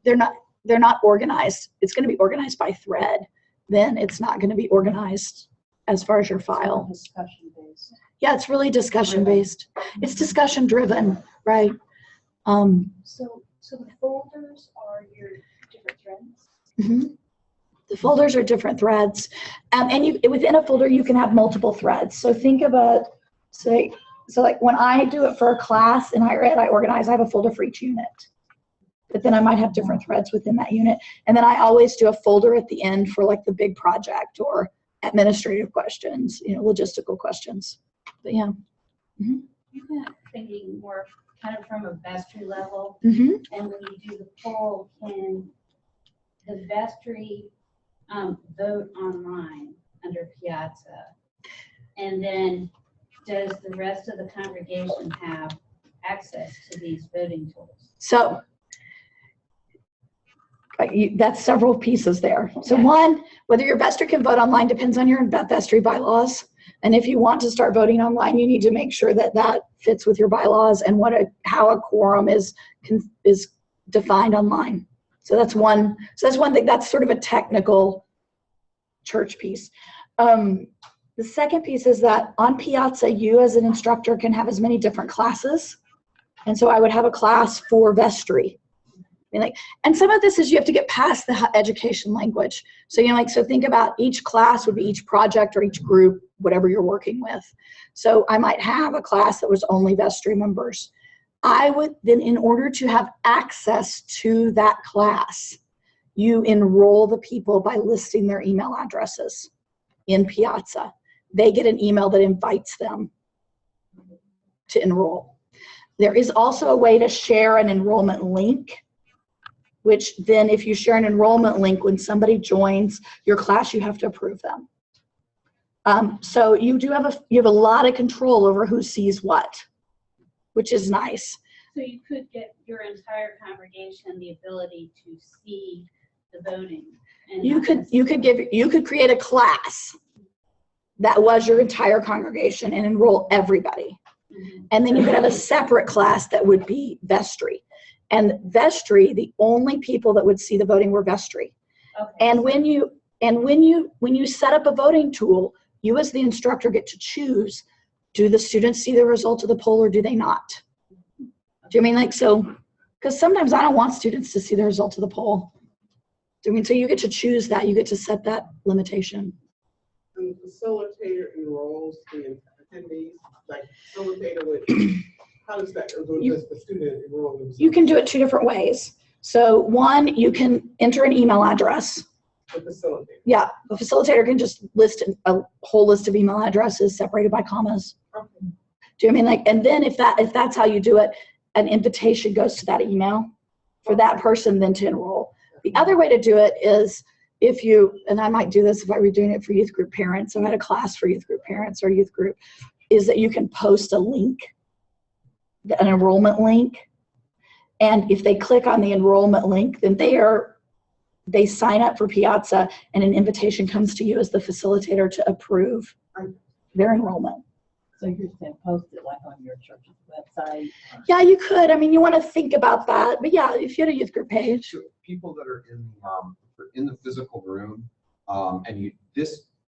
they're not organized. It's going to be organized by thread. Then it's not going to be organized as far as your file. Discussion based. Yeah, it's really discussion based. It's discussion driven, right? So the folders are your different threads? Mm-hmm. The folders are different threads. And within a folder, you can have multiple threads. So think about, so like when I do it for a class in higher ed, I have a folder for each unit. But then I might have different threads within that unit. And then I always do a folder at the end for like the big project or administrative questions, logistical questions. But yeah. Mm-hmm. You've been thinking more kind of from a vestry level. Mm-hmm. And when you do the poll, can the vestry vote online under Piazza? And then does the rest of the congregation have access to these voting tools? So that's several pieces there. So Okay. One, whether your vestry can vote online depends on your vestry bylaws. And if you want to start voting online, you need to make sure that that fits with your bylaws and how a quorum is defined online. So that's one. So that's one thing. That's sort of a technical church piece. The second piece is that on Piazza, you as an instructor can have as many different classes. And so I would have a class for vestry. And some of this is you have to get past the education language. So, so think about each class would be each project or each group, whatever you're working with. So I might have a class that was only vestry members. I would then, in order to have access to that class, you enroll the people by listing their email addresses in Piazza. They get an email that invites them to enroll. There is also a way to share an enrollment link which then if you share an enrollment link, when somebody joins your class, you have to approve them. So you have a lot of control over who sees what, which is nice. So you could get your entire congregation the ability to see the voting. And You could create a class that was your entire congregation and enroll everybody. Mhm. And then you could have a separate class that would be vestry. And vestry, the only people that would see the voting were vestry. Okay. And when you set up a voting tool, you as the instructor get to choose, do the students see the result of the poll or do they not? Do you mean like so? Because sometimes I don't want students to see the result of the poll. Do you mean so you get to choose that, you get to set that limitation. And the facilitator enrolls the attendees, like facilitator would, how does that, or does the student enroll themselves? You can do it two different ways. So one, you can enter an email address. The facilitator. Yeah, the facilitator can just list a whole list of email addresses separated by commas. Okay. Do you mean like, and then if that's how you do it, an invitation goes to that email for that person then to enroll. The other way to do it is if you, and I might do this if I were doing it for youth group parents, so I had a class for youth group parents or youth group, is that you can post a link, an enrollment link. And if they click on the enrollment link, then they sign up for Piazza and an invitation comes to you as the facilitator to approve their enrollment. So you're saying post it like on your church's website? Yeah, you could. I mean, you want to think about that. But yeah, if you had a youth group page. So people that are in the physical room, and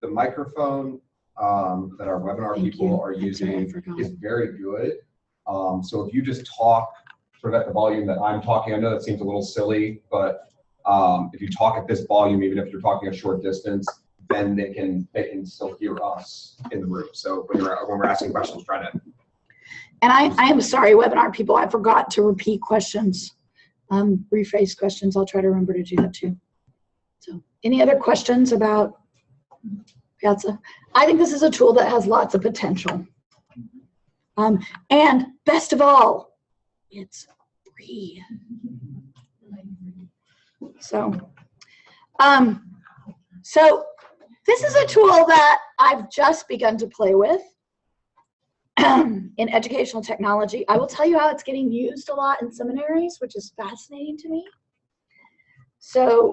the microphone that our webinar Thank people you. are I'm sorry, I using forgot. is very good. So if you just talk sort of at the volume that I'm talking, I know that seems a little silly, but if you talk at this volume, even if you're talking a short distance, then they can still hear us in the room. So when we're asking questions, try to. And I am sorry, webinar people, I forgot to repeat questions, rephrase questions. I'll try to remember to do that too. So any other questions about Piazza? I think this is a tool that has lots of potential. And best of all, it's free. So this is a tool that I've just begun to play with in educational technology. I will tell you how it's getting used a lot in seminaries, which is fascinating to me. So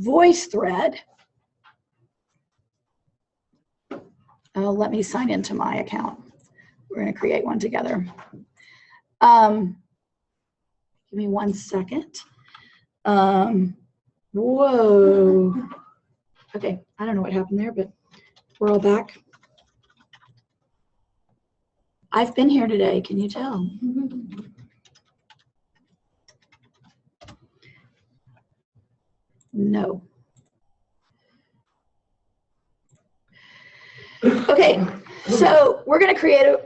VoiceThread. Let me sign into my account. We're going to create one together. Give me 1 second. Whoa. Okay, I don't know what happened there, but we're all back. I've been here today, can you tell? No. Okay, so we're gonna create a,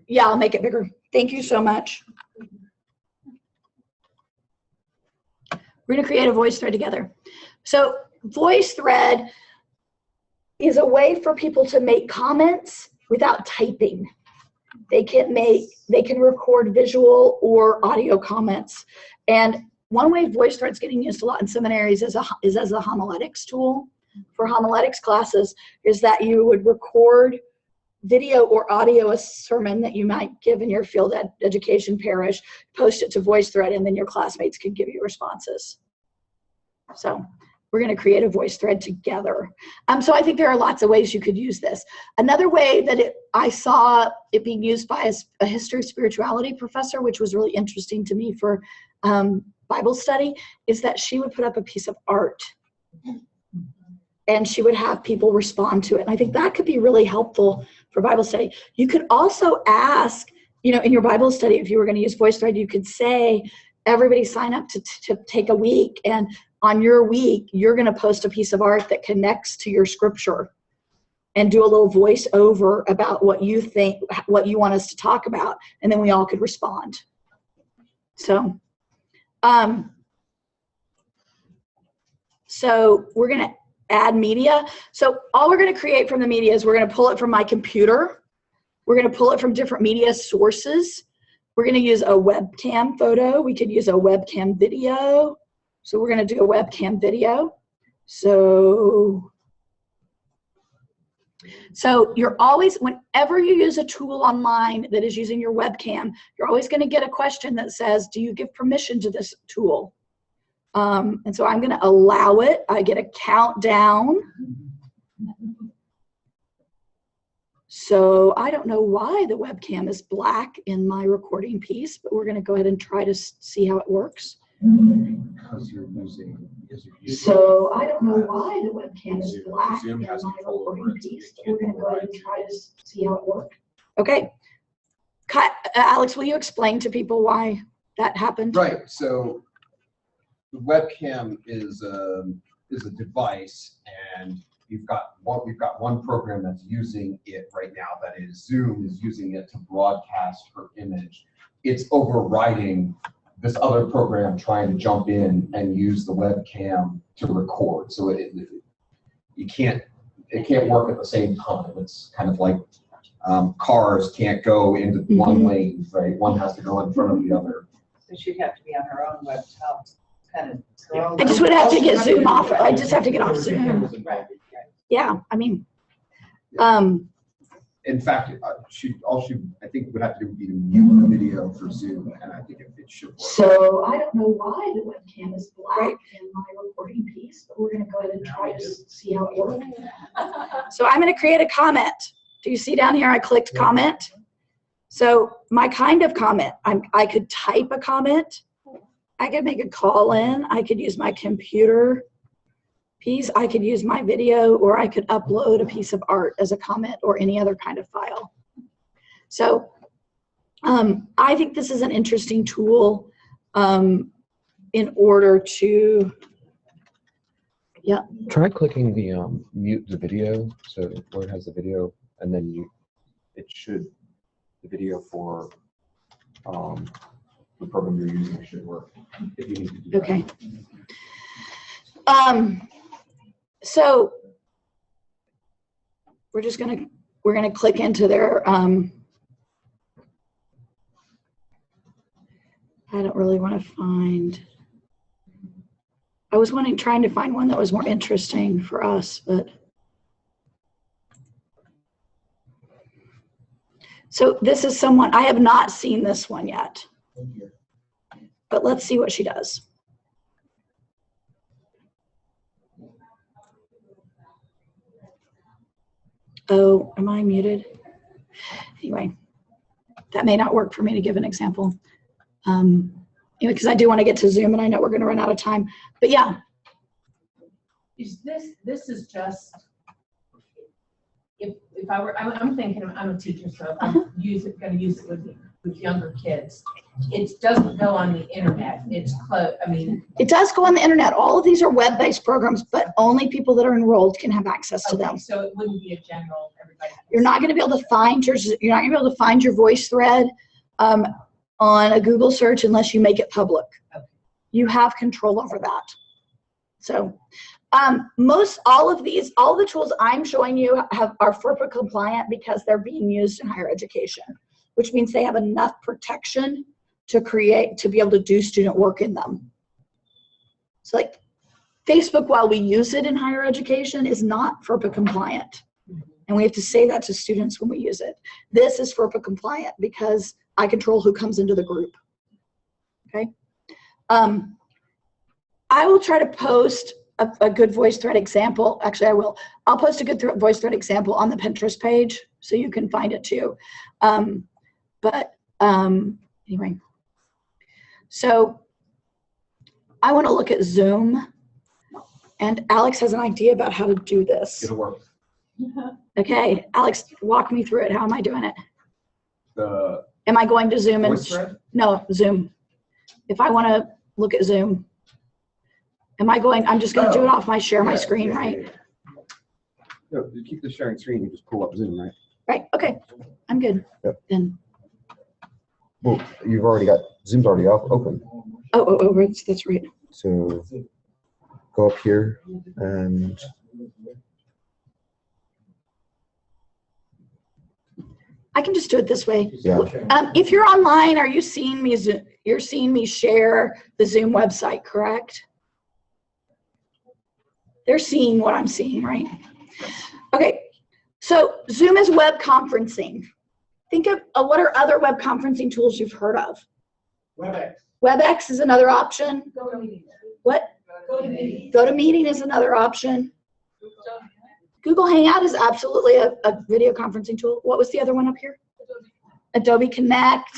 yeah, I'll make it bigger. Thank you so much. We're gonna create a VoiceThread together. So VoiceThread is a way for people to make comments without typing. They can record visual or audio comments. And one way VoiceThread's getting used a lot in seminaries is as a homiletics tool. For homiletics classes is that you would record video or audio a sermon that you might give in your field education parish, post it to VoiceThread, and then your classmates can give you responses. So we're going to create a VoiceThread together. So I think there are lots of ways you could use this. Another way that I saw it being used by a history of spirituality professor, which was really interesting to me for Bible study, is that she would put up a piece of art and she would have people respond to it. And I think that could be really helpful for Bible study. You could also ask, in your Bible study, if you were going to use VoiceThread, you could say, everybody sign up to take a week, and on your week, you're going to post a piece of art that connects to your scripture and do a little voice over about what you think, what you want us to talk about, and then we all could respond. So, so we're going to add media. So all we're going to create from the media is we're going to pull it from my computer. We're going to pull it from different media sources. We're going to use a webcam photo. We could use a webcam video. So we're going to do a webcam video. So you're always, whenever you use a tool online that is using your webcam, you're always going to get a question that says, do you give permission to this tool? And so I'm going to allow it. I get a countdown. So I don't know why the webcam is black in my recording piece, but we're going to go ahead and try to see how it works. Because you're using. So I don't know why the webcam is black in Zoom my has control over recording it, so piece, you but we're can't going to go ahead and override. try to see how it works. Okay. Alex, will you explain to people why that happened? Right, so the webcam is a device, and we've got one program that's using it right now, that is Zoom is using it to broadcast her image. It's overriding this other program trying to jump in and use the webcam to record. So it can't work at the same time. It's kind of like cars can't go into one lane, right? One has to go in front of the other. So she'd have to be on her own laptop, kind of. her own- I just would have to get Zoom off. I just have to get off Zoom. Right. Yeah, I mean, In fact, I think would have to do would be to mute the video for Zoom, and I think it should work. so I don't know why the webcam is black in my recording piece, but we're going to go ahead and try to see how it works. So I'm going to create a comment. Do you see down here I clicked comment? So my kind of comment, I could type a comment. I could make a call in. I could use my computer piece. I could use my video, or I could upload a piece of art as a comment or any other kind of file. So I think this is an interesting tool in order to, yeah. Try clicking the mute the video, so where it has the video, and then it should, the video for the program you're using should work if you need to do that. Okay. So we're gonna click into their I don't really want to find. I was trying to find one that was more interesting for us, but so this is someone, I have not seen this one yet, but let's see what she does. Oh, am I muted? Anyway, that may not work for me to give an example. Anyway, because I do want to get to Zoom and I know we're going to run out of time. But yeah. This is just, if I were, I'm thinking, I'm a teacher, so I'm going to use it with younger kids. It doesn't go on the internet. It's close. I mean, it does go on the internet. All of these are web-based programs, but only people that are enrolled can have access to them. So it wouldn't be a general, everybody. You're not going to be able to find your VoiceThread on a Google search unless you make it public. Okay. You have control over that. So all the tools I'm showing you are FERPA compliant because they're being used in higher education, which means they have enough protection to be able to do student work in them. So like Facebook, while we use it in higher education, is not FERPA compliant. And we have to say that to students when we use it. This is FERPA compliant because I control who comes into the group. Okay. I will try to post a good VoiceThread example. Actually, I will. I'll post a good VoiceThread example on the Pinterest page so you can find it too. Anyway, so I want to look at Zoom, and Alex has an idea about how to do this. It'll work. Okay, Alex, walk me through it. How am I doing it? The Am I going to Zoom and VoiceThread? no, Zoom. If I want to look at Zoom, I'm just going to do it off my my screen, right? No, you keep the sharing screen, you just pull up Zoom, right? Right, okay, I'm good. Yep. Then, Well, you've already got, Zoom's already open. that's right. So go up here and I can just do it this way. Yeah. If you're online, are you seeing me? You're seeing me share the Zoom website, correct? They're seeing what I'm seeing, right? Okay, so Zoom is web conferencing. Think of what are other web conferencing tools you've heard of? WebEx. WebEx is another option. GoToMeeting. What? GoToMeeting. GoToMeeting is another option. Google Hangout is absolutely a video conferencing tool. What was the other one up here? Adobe Connect.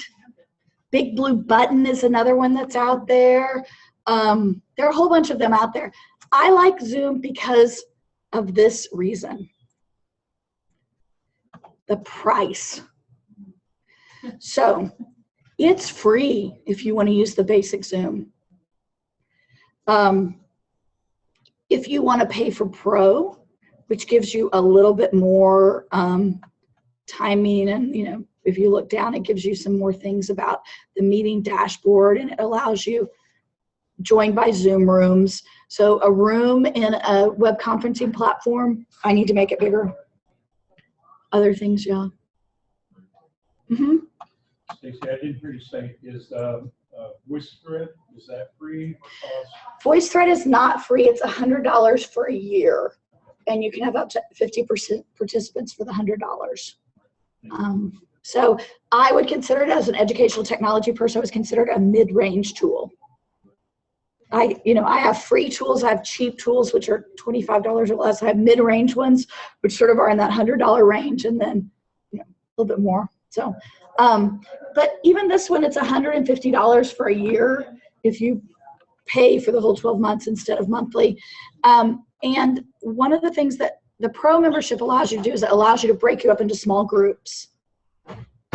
Big Blue Button is another one that's out there. There are a whole bunch of them out there. I like Zoom because of this reason. The price. So it's free if you want to use the basic Zoom. If you want to pay for Pro, which gives you a little bit more timing, and if you look down, it gives you some more things about the meeting dashboard, and it allows you join by Zoom rooms. So a room in a web conferencing platform, I need to make it bigger. Other things, yeah. Stacey, I didn't hear you say, is VoiceThread, is that free or cost? VoiceThread is not free. It's $100 for a year, and you can have up to 50% participants for the $100. So I would consider it, as an educational technology person, I was considered a mid-range tool. I have free tools, I have cheap tools, which are $25 or less. I have mid-range ones, which sort of are in that $100 range, and then a little bit more. So, but even this one, it's $150 for a year if you pay for the whole 12 months instead of monthly. And one of the things that the Pro membership allows you to do is it allows you to break you up into small groups.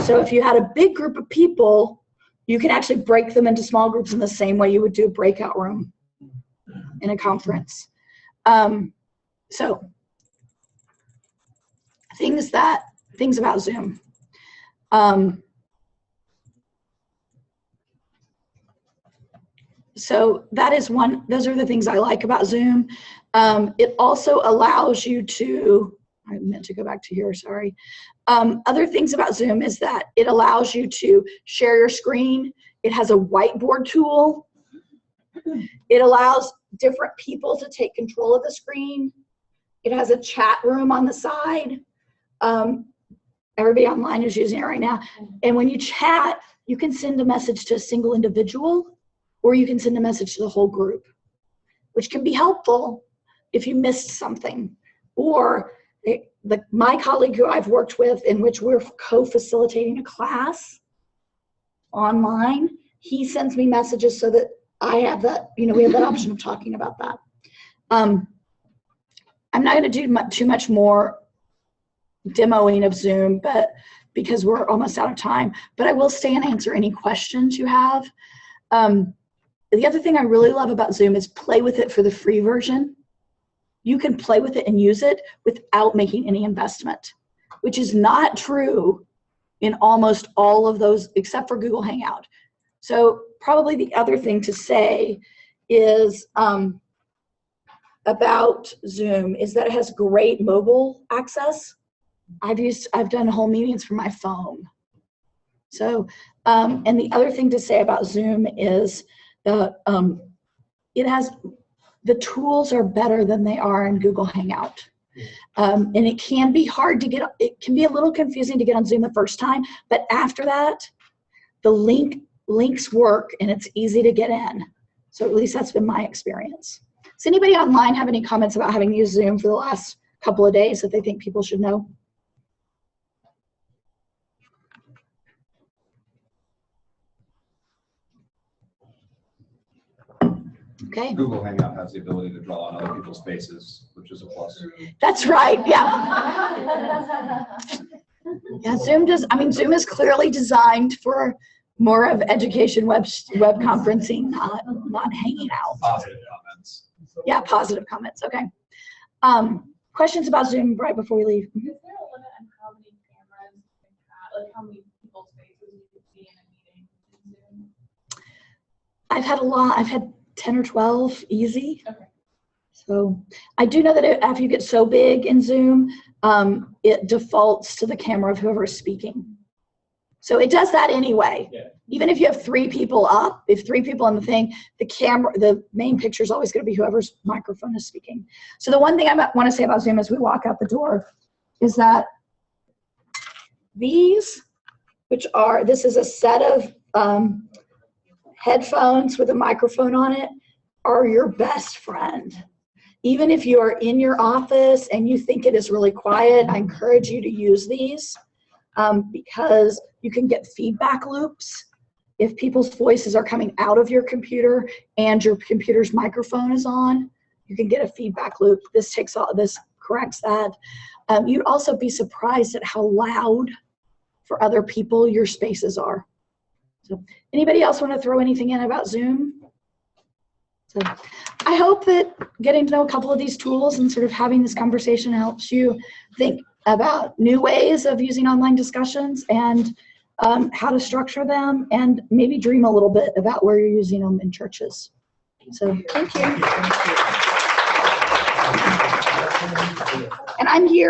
So if you had a big group of people, you can actually break them into small groups in the same way you would do a breakout room in a conference. So things about Zoom. So that is one, those are the things I like about Zoom. It also allows you to, I meant to go back to here, sorry. Other things about Zoom is that it allows you to share your screen. It has a whiteboard tool. It allows different people to take control of the screen. It has a chat room on the side. Everybody online is using it right now. And when you chat, you can send a message to a single individual, or you can send a message to the whole group, which can be helpful if you missed something. Or my colleague who I've worked with, in which we're co-facilitating a class online, he sends me messages so that I have that, we have that option of talking about that. I'm not going to do too much more demoing of Zoom, but because we're almost out of time, but I will stay and answer any questions you have. The other thing I really love about Zoom is play with it for the free version. You can play with it and use it without making any investment, which is not true in almost all of those, except for Google Hangout. So probably the other thing to say is about Zoom is that it has great mobile access. I've done whole meetings from my phone. So, and the other thing to say about Zoom is that the tools are better than they are in Google Hangout. And it can be hard to get, it can be a little confusing to get on Zoom the first time, but after that, the links work and it's easy to get in. So at least that's been my experience. Does anybody online have any comments about having used Zoom for the last couple of days that they think people should know? Okay. Google Hangout has the ability to draw on other people's faces, which is a plus. That's right, yeah. Yeah, Zoom is clearly designed for more of education web conferencing, not hanging out. Positive comments. Yeah, positive comments, okay. Questions about Zoom right before we leave? Is there a limit on how many cameras you can have, like how many people's faces you can see in a meeting in Zoom? I've had a lot. I've had 10 or 12 easy. Okay. So I do know that after you get so big in Zoom, it defaults to the camera of whoever is speaking. So it does that anyway. Yeah. Even if you have 3 people up, if 3 people on the thing, the main picture is always going to be whoever's microphone is speaking. So the one thing I want to say about Zoom as we walk out the door is that these, this is a set of headphones with a microphone on it, are your best friend. Even if you are in your office and you think it is really quiet, I encourage you to use these because you can get feedback loops. If people's voices are coming out of your computer and your computer's microphone is on, you can get a feedback loop. This corrects that. You'd also be surprised at how loud for other people your spaces are. So anybody else want to throw anything in about Zoom? So I hope that getting to know a couple of these tools and sort of having this conversation helps you think about new ways of using online discussions and how to structure them, and maybe dream a little bit about where you're using them in churches. So thank you. And I'm here